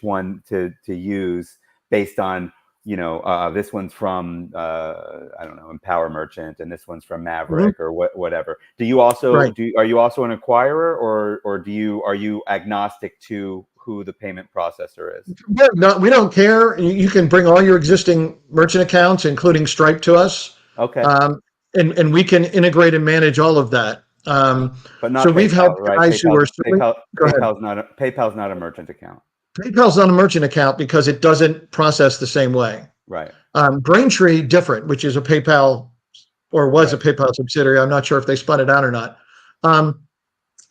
one to use based on this one's from I don't know, Empower Merchant, and this one's from Maverick or whatever. Do you also are you also an acquirer, or are you agnostic to who the payment processor is? We don't care. You can bring all your existing merchant accounts, including Stripe, to us. Okay. And we can integrate and manage all of that. But not so PayPal, we've helped guys who are PayPal's not a merchant account. PayPal's not a merchant account because it doesn't process the same way. Right. Braintree, different, which is a PayPal, or was a PayPal subsidiary. I'm not sure if they spun it out or not.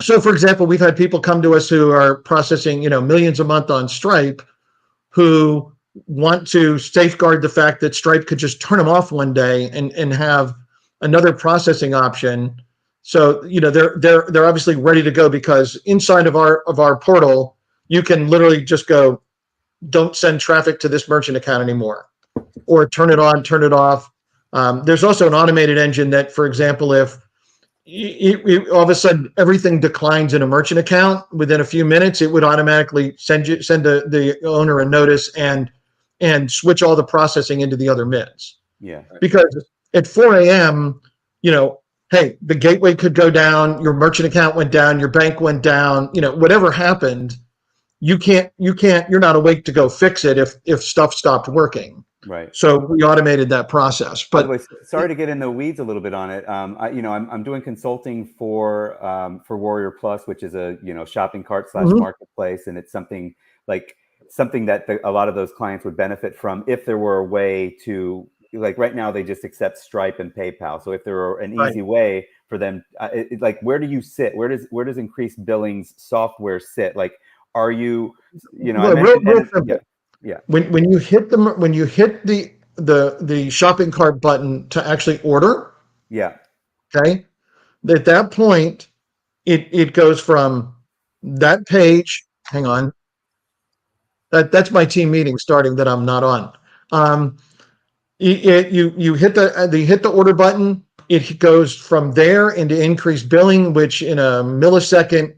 So, for example, we've had people come to us who are processing, millions a month on Stripe, who want to safeguard the fact that Stripe could just turn them off one day and have another processing option. So, they're obviously ready to go, because inside of our portal, you can literally just go, don't send traffic to this merchant account anymore, or turn it on, turn it off. There's also an automated engine that, for example, if all of a sudden everything declines in a merchant account, within a few minutes, it would automatically send the owner a notice and switch all the processing into the other mids. Yeah. Because at 4 a.m., hey, the gateway could go down, your merchant account went down, your bank went down, whatever happened, you're not awake to go fix it if stuff stopped working. Right. So we automated that process. But by the way, sorry to get in the weeds a little bit on it. I'm doing consulting for Warrior Plus, which is a shopping cart / marketplace, and it's something that a lot of those clients would benefit from if there were a way to, like, right now they just accept Stripe and PayPal. So if there were an easy way for them, where do you sit? Where does increased billings software sit? Like, are you real simple. Yeah. When you hit the shopping cart button to actually order. Yeah. Okay. At that point, it goes from that page. Hang on. That's my team meeting starting that I'm not on. You hit the order button. It goes from there into increased billing, which in a millisecond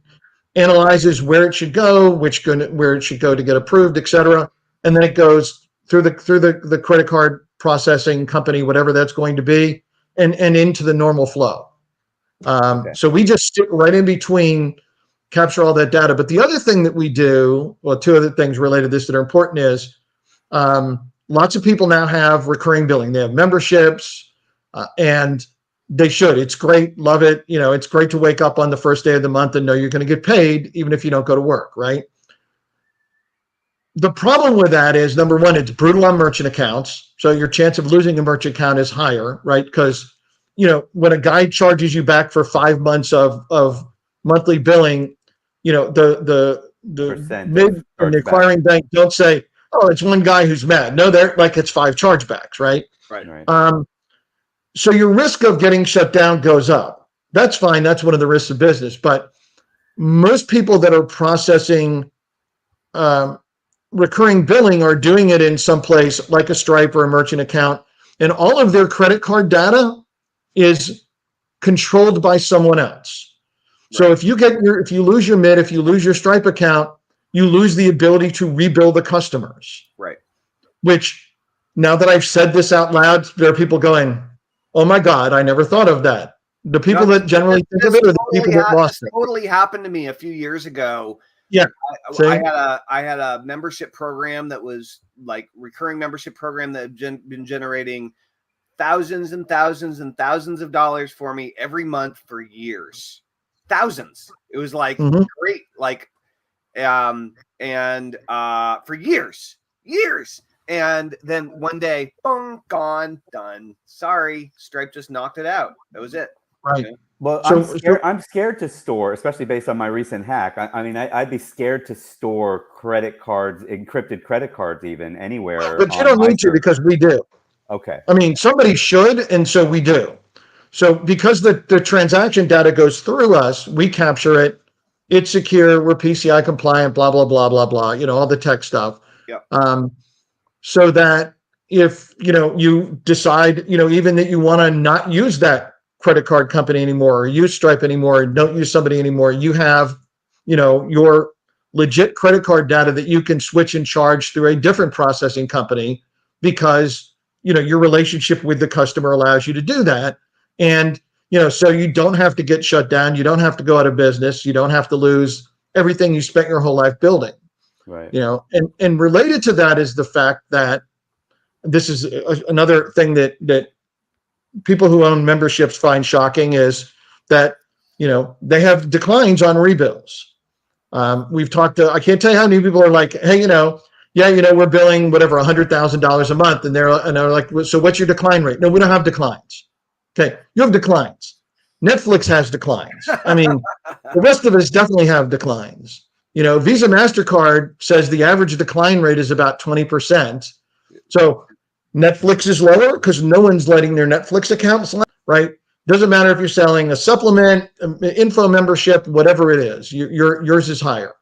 analyzes where it should go, where it should go to get approved, etc. And then it goes through the credit card processing company, whatever that's going to be, and into the normal flow. So we just stick right in between, capture all that data. But the other thing that we do, well, two other things related to this that are important is lots of people now have recurring billing. They have memberships, and They should. It's great. Love it. It's great to wake up on the first day of the month and know you're going to get paid, even if you don't go to work, right? The problem with that is, number one, it's brutal on merchant accounts. So your chance of losing a merchant account is higher, right? Because, when a guy charges you back for 5 months of monthly billing, the mid and the acquiring bank don't say, oh, it's one guy who's mad. No, they're like, it's 5 chargebacks, right? Right. So your risk of getting shut down goes up. That's fine. That's one of the risks of business. But most people that are processing recurring billing are doing it in some place like a Stripe or a merchant account, and all of their credit card data is controlled by someone else. So if you lose your MID, if you lose your Stripe account, you lose the ability to rebill the customers. Right. Which, now that I've said this out loud, there are people going, "Oh my God, I never thought of that." The people that generally think of it are the people that lost it. Totally happened to me a few years ago. Yeah. I had a membership program that was like recurring membership program that had been generating thousands and thousands and thousands of dollars for me every month for years. Thousands. It was like great, like for years. And then one day, boom, gone, done. Sorry, Stripe just knocked it out. That was it. Right. Okay. Well, I'm scared to store, especially based on my recent hack. I mean, I'd be scared to store credit cards, encrypted credit cards, even anywhere. But you don't need to, because we do. Okay. I mean, somebody should, and so we do. So because the transaction data goes through us, we capture it. It's secure. We're PCI compliant. Blah blah blah blah blah. All the tech stuff. Yeah. So that if you decide even that you want to not use that credit card company anymore, or use Stripe anymore, or don't use somebody anymore, you have your legit credit card data that you can switch and charge through a different processing company, because your relationship with the customer allows you to do that. And so you don't have to get shut down, you don't have to go out of business, you don't have to lose everything you spent your whole life building. Right. And related to that is the fact that this is another thing that people who own memberships find shocking, is that they have declines on rebills. We've talked to, I can't tell you how many people are like, hey, we're billing whatever $100,000 a month, and they're like, so what's your decline rate? No, we don't have declines. Okay, you have declines. Netflix has declines. I mean, the rest of us definitely have declines. Visa, MasterCard says the average decline rate is about 20%. So Netflix is lower because no one's letting their Netflix accounts, right? Doesn't matter if you're selling a supplement, info membership, whatever it is, yours is higher,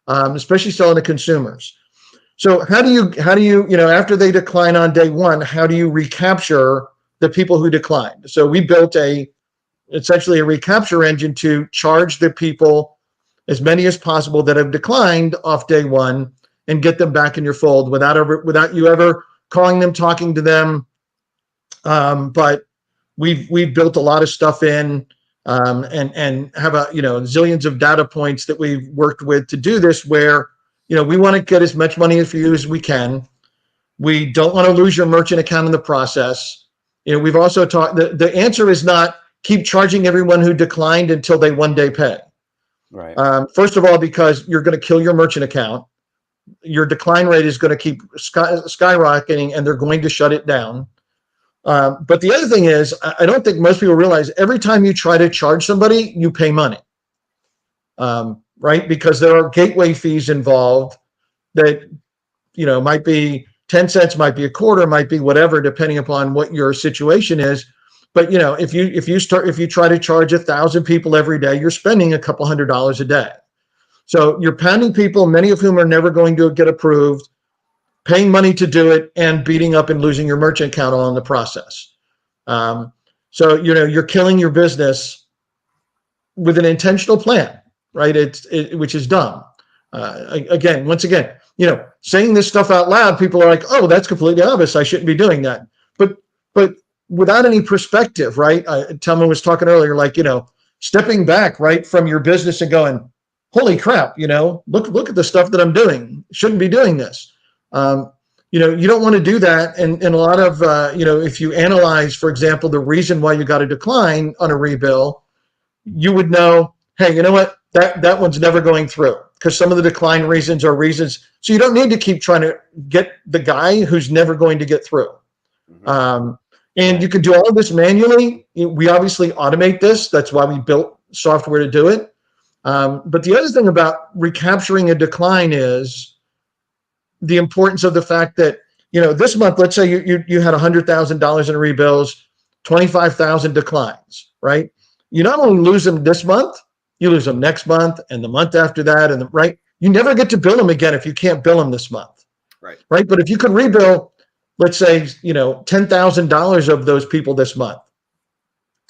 especially selling to consumers. So how do you, after they decline on day one, how do you recapture the people who declined? So we built essentially a recapture engine to charge the people, as many as possible, that have declined off day one, and get them back in your fold without you ever calling them, talking to them. But we've built a lot of stuff in, and have zillions of data points that we've worked with to do this, where we want to get as much money for you as we can. We don't want to lose your merchant account in the process. We've also talked, the answer is not keep charging everyone who declined until they one day pay. Right. First of all, because you're going to kill your merchant account. Your decline rate is going to keep skyrocketing, and they're going to shut it down. But the other thing is, I don't think most people realize, every time you try to charge somebody, you pay money, right? Because there are gateway fees involved that, might be 10 cents, might be a quarter, might be whatever, depending upon what your situation is. But, if you try to charge 1,000 people every day, you're spending a couple $100 a day. So you're pounding people, many of whom are never going to get approved, paying money to do it, and beating up and losing your merchant account all in the process. So you're killing your business with an intentional plan, right? Which is dumb. Once again, saying this stuff out loud, people are like, "Oh, that's completely obvious. I shouldn't be doing that." But without any perspective, right? Tellman was talking earlier, like stepping back, right, from your business and going, holy crap, look at the stuff that I'm doing. Shouldn't be doing this. you don't want to do that. And a lot of, if you analyze, for example, the reason why you got a decline on a rebill, you would know, hey, you know what, that one's never going through, because some of the decline reasons are reasons. So you don't need to keep trying to get the guy who's never going to get through. And you can do all of this manually. We obviously automate this. That's why we built software to do it. But the other thing about recapturing a decline is the importance of the fact that, this month, let's say you had $100,000 in rebills, 25,000 declines, right? You not only lose them this month, you lose them next month and the month after that, and right? You never get to bill them again if you can't bill them this month, right? But if you could rebill, let's say, $10,000 of those people this month,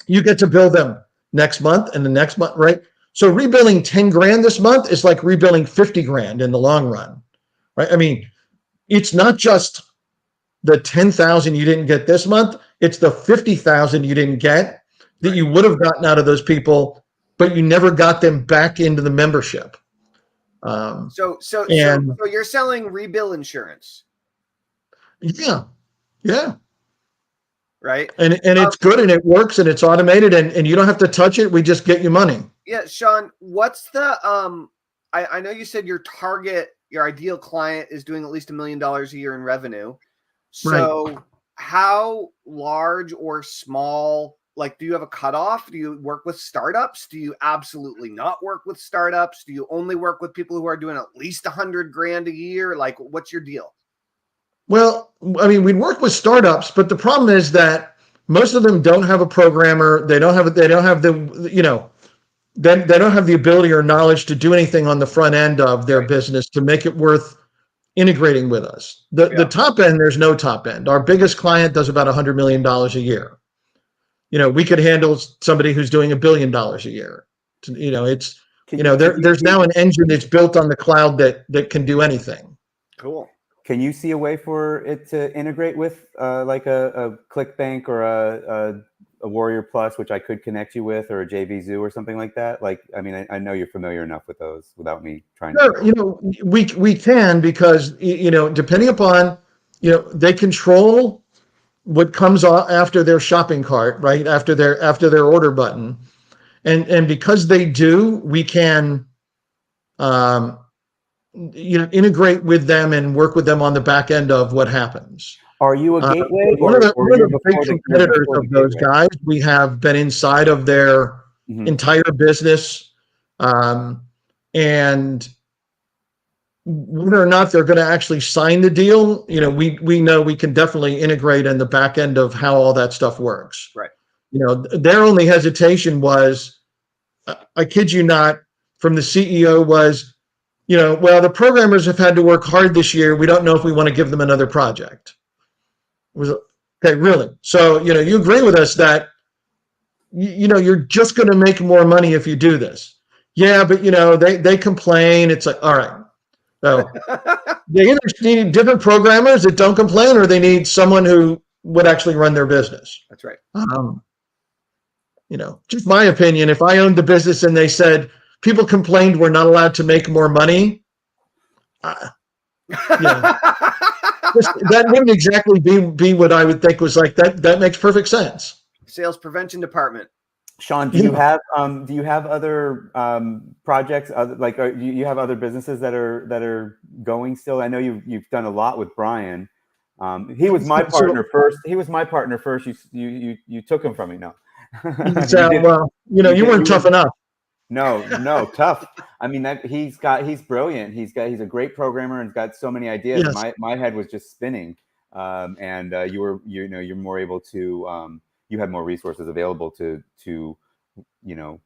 you get to bill them next month and the next month, right? So rebilling 10 grand this month is like rebilling 50 grand in the long run, right? I mean, it's not just the 10,000 you didn't get this month, it's the 50,000 you didn't get that you would have gotten out of those people, but you never got them back into the membership. So you're selling rebill insurance. Yeah. Right. And it's good and it works and it's automated and you don't have to touch it. We just get you money. Yeah. Shawn, what's the, I know you said your ideal client is doing at least $1 million a year in revenue. So how large or small, do you have a cutoff? Do you work with startups? Do you absolutely not work with startups? Do you only work with people who are doing at least 100 grand a year? What's your deal? Well, I mean, we work with startups, but the problem is that most of them don't have a programmer. They don't have the ability or knowledge to do anything on the front end of their business to make it worth integrating with us. The top end, there's no top end. Our biggest client does about $100 million a year. We could handle somebody who's doing $1 billion a year. There's now an engine that's built on the cloud that can do anything. Cool. Can you see a way for it to integrate with like a ClickBank or a Warrior Plus, which I could connect you with, or a JV Zoo or something like that? I know you're familiar enough with those without me trying to. We can, because, depending upon, they control what comes after their shopping cart, right? After their order button. And because they do, we can, integrate with them and work with them on the back end of what happens. Are you a gateway? One of the big competitors of those guys, we have been inside of their entire business. And whether or not they're going to actually sign the deal, we know we can definitely integrate in the back end of how all that stuff works. Right. Their only hesitation was, I kid you not, from the CEO was, well, the programmers have had to work hard this year. We don't know if we want to give them another project. It was okay, really? So, you agree with us that, you're just going to make more money if you do this. Yeah, but they complain. It's like, all right. So they either need different programmers that don't complain, or they need someone who would actually run their business. That's right. Just my opinion. If I owned the business and they said people complained we're not allowed to make more money, that wouldn't exactly be what I would think was like that. That makes perfect sense. Sales prevention department. Shawn, do you have other projects? You have other businesses that are going still? I know you've done a lot with Brian. He was my partner first. You took him from me. No. You weren't tough enough. No, tough. I mean, he's brilliant. He's a great programmer and got so many ideas. Yes. My head was just spinning. You're more able to. You had more resources available to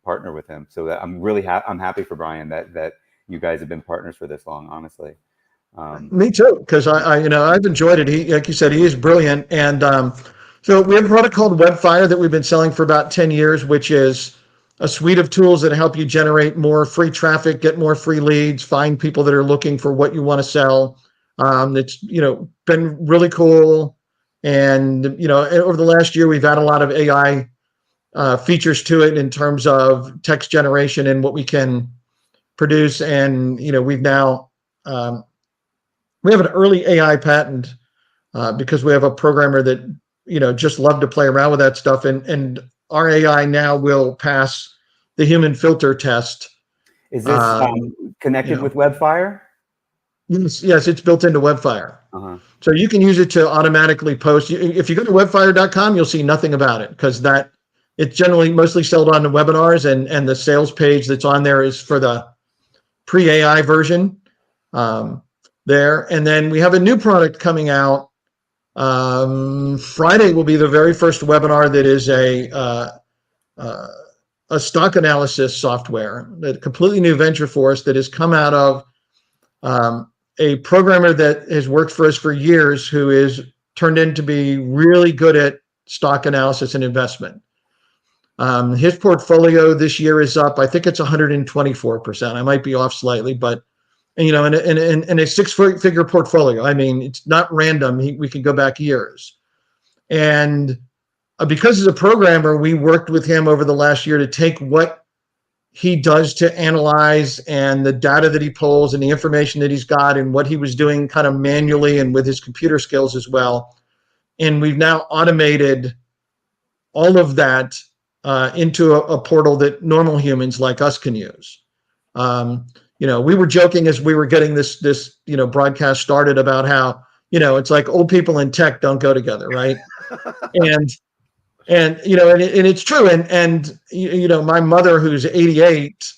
partner with him. So that I'm really I'm happy for Brian that you guys have been partners for this long. Honestly. Me too, because I've enjoyed it. He, like you said, he is brilliant. And so we have a product called Webfire that we've been selling for about 10 years, which is a suite of tools that help you generate more free traffic, get more free leads, find people that are looking for what you want to sell. It's been really cool. And over the last year, we've had a lot of AI features to it in terms of text generation and what we can produce. And we've now we have an early AI patent because we have a programmer that, just love to play around with that stuff. And our AI now will pass the human filter test. Is this connected with Webfire? Yes, it's built into Webfire. Uh-huh. So you can use it to automatically post. If you go to webfire.com, you'll see nothing about it because it's generally mostly sold on the webinars, and the sales page that's on there is for the pre-AI version there. And then we have a new product coming out. Friday will be the very first webinar that is a stock analysis software, a completely new venture for us that has come out of a programmer that has worked for us for years, who is turned into be really good at stock analysis and investment. His portfolio this year is up, I think it's 124%. I might be off slightly, but in a six-figure portfolio. I mean, it's not random. We can go back years. And because as a programmer, we worked with him over the last year to take what he does to analyze and the data that he pulls and the information that he's got and what he was doing kind of manually and with his computer skills as well. And we've now automated all of that into a portal that normal humans like us can use. We were joking as we were getting this broadcast started about how, it's like old people and tech don't go together, right? and it's true. And my mother, who's 88,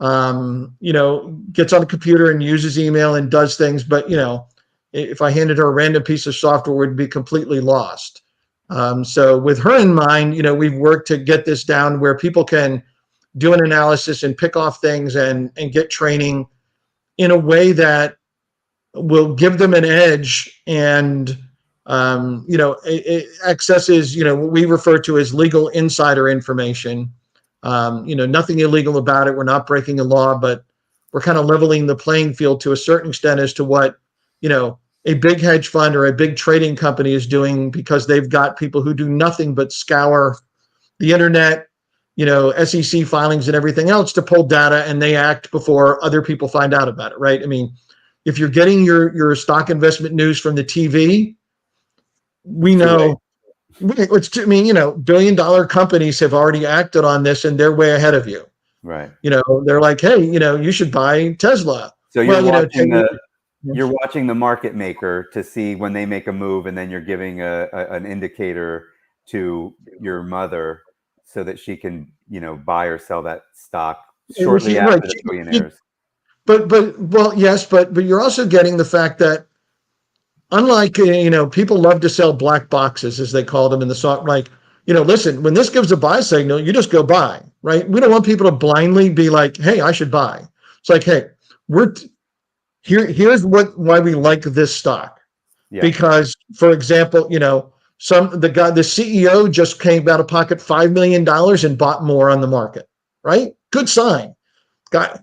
gets on the computer and uses email and does things. But, if I handed her a random piece of software, we'd be completely lost. So with her in mind, we've worked to get this down where people can do an analysis and pick off things and get training in a way that will give them an edge and it accesses, what we refer to as legal insider information. Nothing illegal about it. We're not breaking a law, but we're kind of leveling the playing field to a certain extent as to what, a big hedge fund or a big trading company is doing, because they've got people who do nothing but scour the internet, SEC filings and everything else to pull data, and they act before other people find out about it, right? I mean, if you're getting your stock investment news from the TV, we know billion-dollar companies have already acted on this and they're way ahead of you. Right. They're like, hey, you should buy Tesla. So you're watching the market maker to see when they make a move, and then you're giving an indicator to your mother so that she can, buy or sell that stock shortly after the billionaires. But you're also getting the fact that, unlike, people love to sell black boxes, as they call them in the soft, like, listen, when this gives a buy signal, you just go buy, right? We don't want people to blindly be like, hey, I should buy. It's like, hey, here's why we like this stock. Yeah. Because, for example, the CEO just came out of pocket $5 million and bought more on the market, right? Good sign. Guy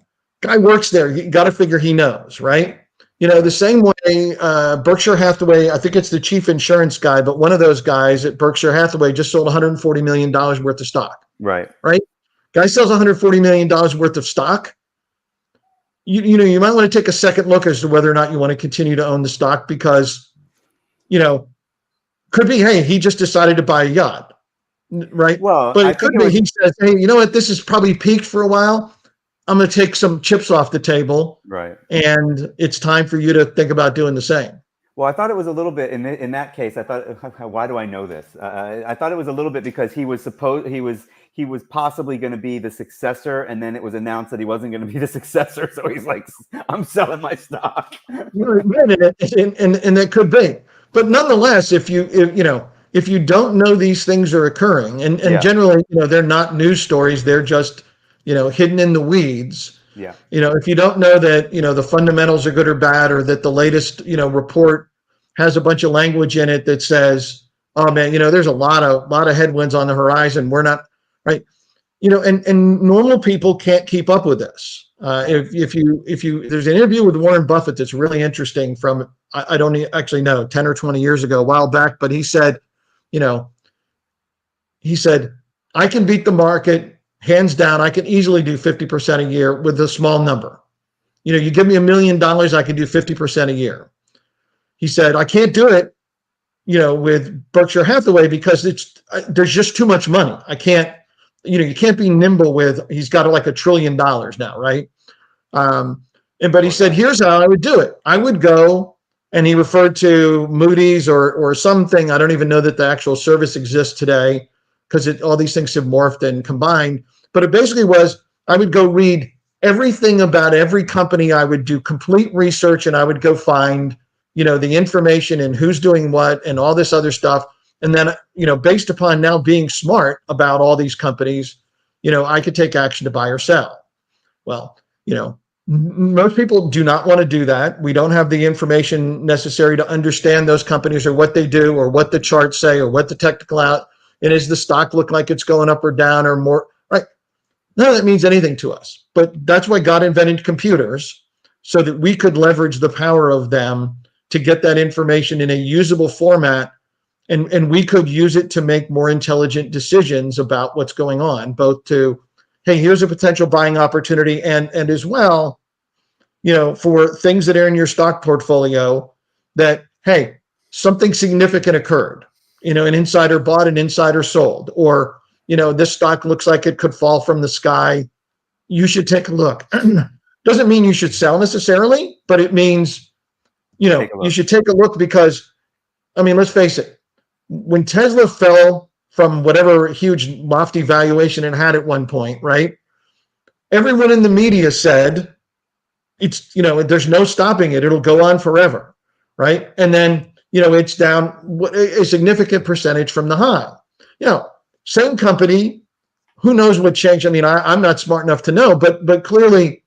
works there. You got to figure he knows, right? The same way Berkshire Hathaway, I think it's the chief insurance guy, but one of those guys at Berkshire Hathaway just sold $140 million worth of stock. Right. Guy sells $140 million worth of stock. You might want to take a second look as to whether or not you want to continue to own the stock, because, could be, hey, he just decided to buy a yacht, right? Well, but it could be he says, hey, you know what, this is probably peaked for a while. I'm going to take some chips off the table. Right. And it's time for you to think about doing the same. Well, I thought it was a little bit in that case. I thought, why do I know this? I thought it was a little bit because he was possibly going to be the successor, and then it was announced that he wasn't going to be the successor. So he's like, I'm selling my stock. And that could be. But nonetheless, if you don't know these things are occurring, and generally, they're not news stories, they're just, hidden in the weeds. Yeah. If you don't know that, the fundamentals are good or bad, or that the latest, report has a bunch of language in it that says, oh man, there's a lot of headwinds on the horizon. We're not right. And normal people can't keep up with this. If you there's an interview with Warren Buffett that's really interesting from, I don't actually know, 10 or 20 years ago, a while back, but he said, I can beat the market hands down. I can easily do 50% a year with a small number. You give me $1 million, I can do 50% a year. He said, I can't do it with Berkshire Hathaway because there's just too much money. I can't, you can't be nimble with, he's got like $1 trillion now, right? But he said, here's how I would do it. I would go, and he referred to Moody's or something. I don't even know that the actual service exists today because all these things have morphed and combined. But it basically was, I would go read everything about every company. I would do complete research, and I would go find, the information and who's doing what and all this other stuff. And then, based upon now being smart about all these companies, I could take action to buy or sell. Well, most people do not want to do that. We don't have the information necessary to understand those companies or what they do or what the charts say or what the technical out. And does the stock look like it's going up or down or more, right? None of that means anything to us. But that's why God invented computers, so that we could leverage the power of them to get that information in a usable format. And we could use it to make more intelligent decisions about what's going on, both to, hey, here's a potential buying opportunity, and as well, for things that are in your stock portfolio that, hey, something significant occurred, an insider bought, an insider sold, or, this stock looks like it could fall from the sky. You should take a look. Doesn't mean you should sell necessarily, but it means, you should take a look because, let's face it, when Tesla fell from whatever huge lofty valuation it had at one point, right? Everyone in the media said, it's, there's no stopping it. It'll go on forever, right? And then, it's down a significant percentage from the high. Same company, who knows what changed? I'm not smart enough to know, but clearly,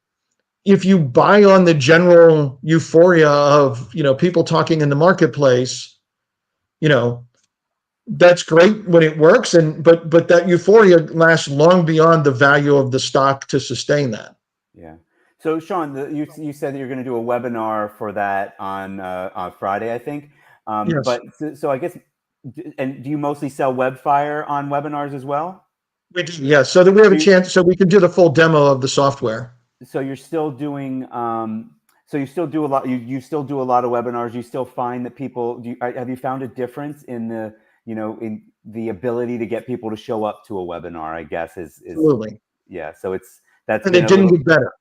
if you buy on the general euphoria of, people talking in the marketplace, that's great when it works, but that euphoria lasts long beyond the value of the stock to sustain that. Yeah. So Shawn, you said that you're going to do a webinar for that on Friday, I think. Yes. But so I guess, and do you mostly sell Webfire on webinars as well? We do, yes. So that we have a chance, so we can do the full demo of the software. So you're still doing. So you still do a lot. You still do a lot of webinars. You still find that people. Have you found a difference in the in the ability to get people to show up to a webinar? I guess is Absolutely. Yeah. So that's and it didn't get better.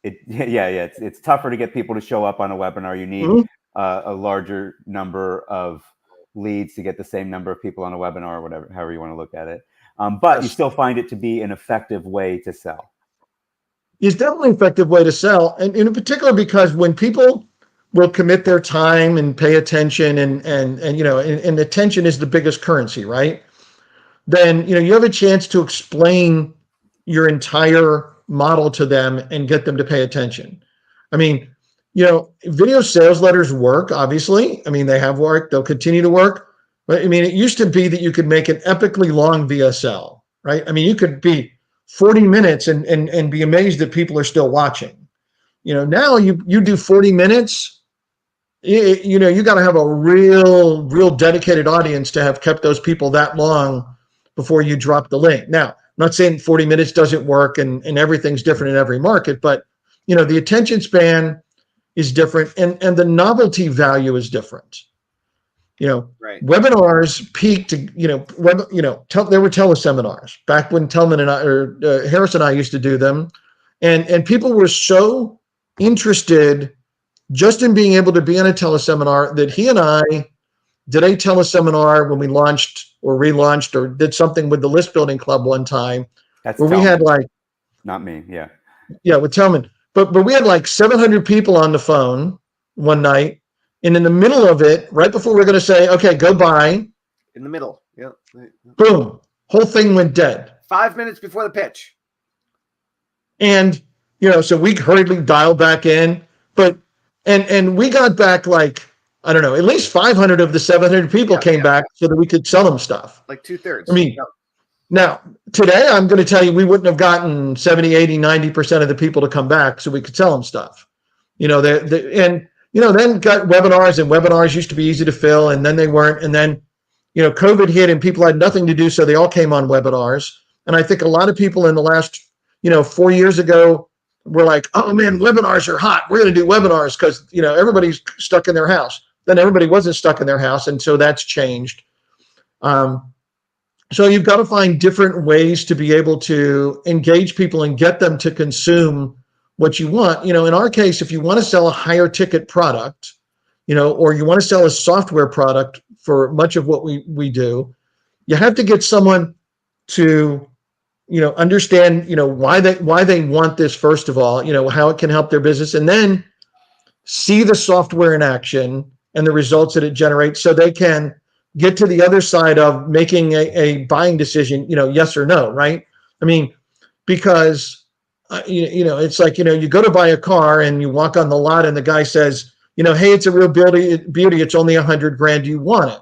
It's tougher to get people to show up on a webinar. You need a larger number of leads to get the same number of people on a webinar, or whatever, however you want to look at it. But you still find it to be an effective way to sell. It's definitely an effective way to sell, and in particular because when people will commit their time and pay attention, and attention is the biggest currency, right? Then you have a chance to explain your entire model to them and get them to pay attention. Video sales letters work, obviously. They have worked, they'll continue to work. But it used to be that you could make an epically long VSL, right? You could be 40 minutes and be amazed that people are still watching. Now you do 40 minutes, you got to have a real dedicated audience to have kept those people that long before you drop the link. Now, I'm not saying 40 minutes doesn't work and everything's different in every market, but the attention span is different and the novelty value is different. Right. Webinars peaked, there were teleseminars back when Tellman and I, or Harris and I used to do them. And people were so interested just in being able to be on a teleseminar that he and I did a teleseminar when we launched or relaunched or did something with the List Building Club one time. That's where Tellman. We had like, not me. Yeah. Yeah. With Tellman, but we had like 700 people on the phone one night. And in the middle of it, right before we're going to say, okay, go buy. In the middle. Yeah. Boom. Whole thing went dead. 5 minutes before the pitch. And, so we hurriedly dialed back in, and we got back like, I don't know, at least 500 of the 700 people came back so that we could sell them stuff. Like 2/3. Now today I'm going to tell you, we wouldn't have gotten 70, 80, 90% of the people to come back so we could sell them stuff. Then got webinars, and webinars used to be easy to fill, and then they weren't. And then, COVID hit and people had nothing to do, so they all came on webinars. And I think a lot of people in the last, 4 years ago were like, oh man, webinars are hot. We're going to do webinars because, everybody's stuck in their house. then everybody wasn't stuck in their house. And so that's changed. So you've got to find different ways to be able to engage people and get them to consume what you want. In our case, if you want to sell a higher ticket product, or you want to sell a software product for much of what we do, you have to get someone to, understand, why they want this, first of all, how it can help their business, and then see the software in action and the results that it generates so they can get to the other side of making a buying decision, yes or no, right? I mean, because, it's like, you go to buy a car and you walk on the lot and the guy says, hey, it's a real beauty. It's only $100,000. Do you want it?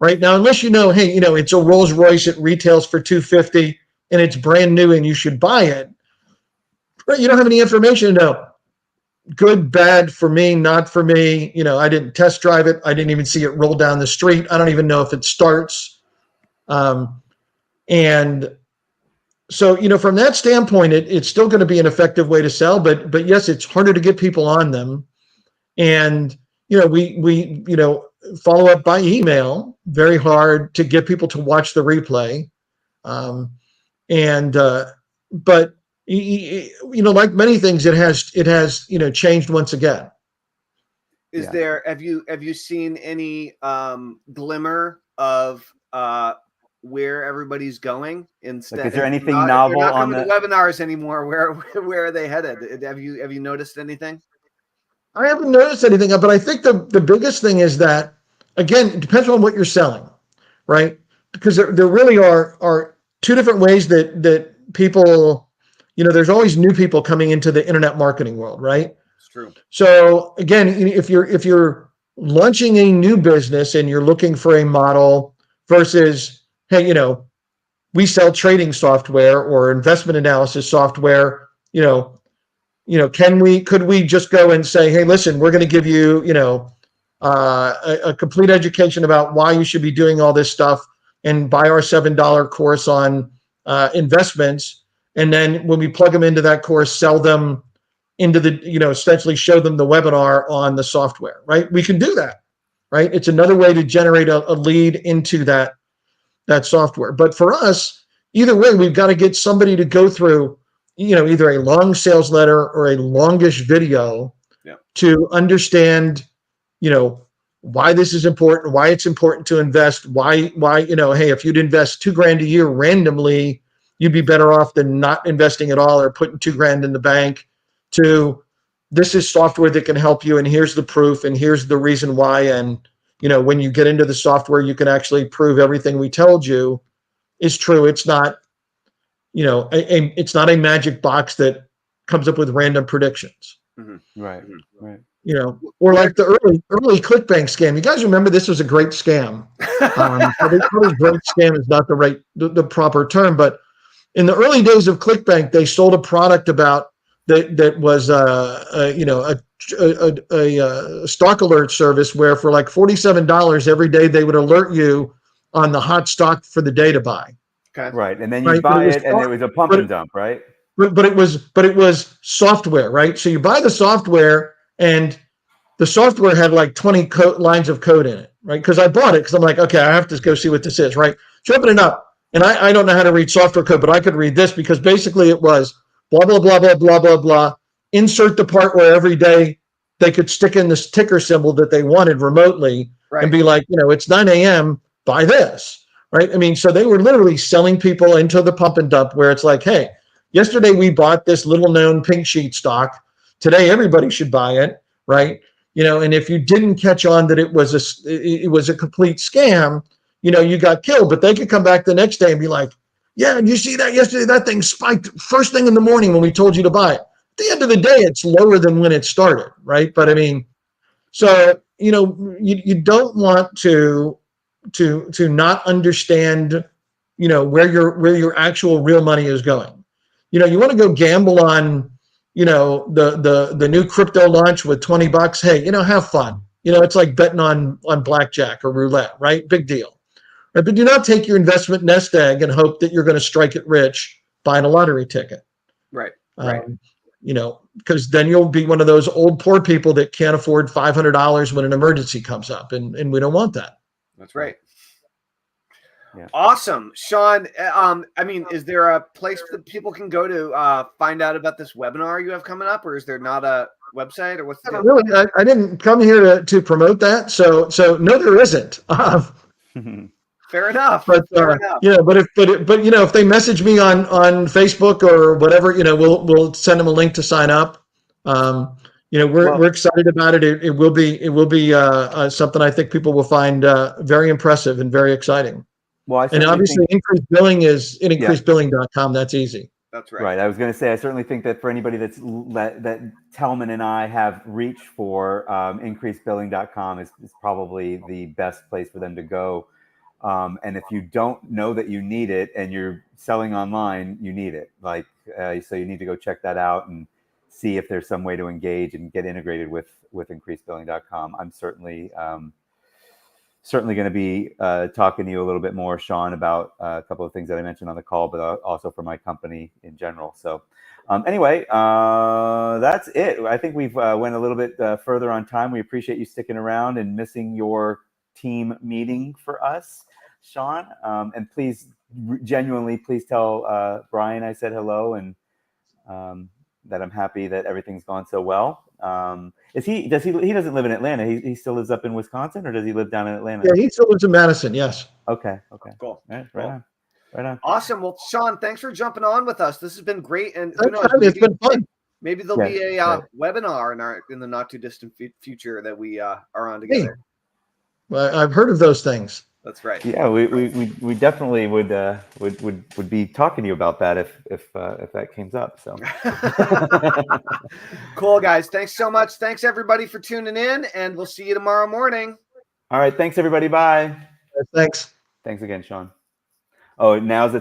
Right now, unless hey, it's a Rolls Royce. It retails for $250 and it's brand new and you should buy it. Right? You don't have any information to know. Good, bad, for me, not for me. I didn't test drive it. I didn't even see it roll down the street. I don't even know if it starts. And so, from that standpoint, it's still going to be an effective way to sell, but yes, it's harder to get people on them. And, we follow up by email, very hard to get people to watch the replay. But like many things, it has changed once again. Have you seen any glimmer of where everybody's going? Instead, is there anything novel? They're not on coming to webinars anymore. Where are they headed? Have you noticed anything? I haven't noticed anything, but I think the biggest thing is that, again, it depends on what you're selling, right? Because there really are two different ways that people, there's always new people coming into the internet marketing world, right? It's true. So again, if you're launching a new business and you're looking for a model versus, hey, we sell trading software or investment analysis software, could we just go and say, hey, listen, we're going to give you, a complete education about why you should be doing all this stuff and buy our $7 course on investments. And then when we plug them into that course, sell them into the, essentially show them the webinar on the software, right? We can do that, right? It's another way to generate a lead into that software. But for us, either way, we've got to get somebody to go through, either a long sales letter or a longish video to understand, why this is important, why it's important to invest, why, hey, if you'd invest $2,000 a year randomly, you'd be better off than not investing at all or putting $2,000 in the bank. To this is software that can help you, and here's the proof, and here's the reason why. And when you get into the software, you can actually prove everything we told you is true. It's not, it's not a magic box that comes up with random predictions. Mm-hmm. Right. Or like the early ClickBank scam. You guys remember this was a great scam. Probably great scam is not the proper term, but in the early days of ClickBank, they sold a product about that was a stock alert service where for like $47 every day they would alert you on the hot stock for the day to buy. Okay. Right, and then you buy it, and it was a pump and dump, right? But it was software, right? So you buy the software, and the software had like 20 lines of code in it, right? Because I bought it because I'm like, okay, I have to go see what this is, right? So open it up, and I don't know how to read software code, but I could read this because basically it was blah, blah, blah, blah, blah, blah, blah. Insert the part where every day they could stick in this ticker symbol that they wanted remotely, right, and be like, it's 9 a.m., buy this, right? I mean, so they were literally selling people into the pump and dump where it's like, hey, yesterday we bought this little known pink sheet stock. Today, everybody should buy it, right? And if you didn't catch on that it was a complete scam, you got killed. But they could come back the next day and be like, yeah, and you see that yesterday, that thing spiked first thing in the morning when we told you to buy it. At the end of the day, it's lower than when it started, right? But I mean, so you don't want to not understand, where your actual real money is going. You want to go gamble on, the new crypto launch with $20. Hey, have fun. It's like betting on blackjack or roulette, right? Big deal. Right? But do not take your investment nest egg and hope that you're going to strike it rich buying a lottery ticket. Right. because then you'll be one of those old poor people that can't afford $500 when an emergency comes up, and we don't want that. That's right. Yeah. Awesome, Shawn. I mean, is there a place that people can go to find out about this webinar you have coming up, or is there not a website, or what's the deal? Really, I didn't come here to promote that, so no, there isn't. Fair enough. But Fair enough. if they message me on Facebook or whatever, we'll send them a link to sign up. We're excited about it. It will be something I think people will find very impressive and very exciting. Well, And obviously, increased billing is in increasedbilling.com. That's easy. That's right. Right. I was going to say, I certainly think that for anybody that Tellman and I have reached for, increasedbilling.com is probably the best place for them to go. And if you don't know that you need it and you're selling online, you need it. So you need to go check that out and see if there's some way to engage and get integrated with increasedbilling.com. I'm certainly going to be talking to you a little bit more, Shawn, about a couple of things that I mentioned on the call, but also for my company in general. So anyway, that's it. I think we've went a little bit further on time. We appreciate you sticking around and missing your team meeting for us, Shawn. And please, genuinely, please tell Brian I said hello and that I'm happy that everything's gone so well. He doesn't live in Atlanta. He still lives up in Wisconsin, or does he live down in Atlanta? Yeah, he still lives in Madison. Yes. Okay. Cool. Right on. Awesome. Well, Shawn, thanks for jumping on with us. This has been great. And who knows, it's been fun. Maybe there'll be a webinar in the not too distant future that we are on together. Hey. Well, I've heard of those things. That's right. Yeah, we definitely would be talking to you about that if that came up. So cool, guys. Thanks so much. Thanks everybody for tuning in, and we'll see you tomorrow morning. All right. Thanks everybody. Bye. Thanks. Thanks again, Shawn. Oh, now's the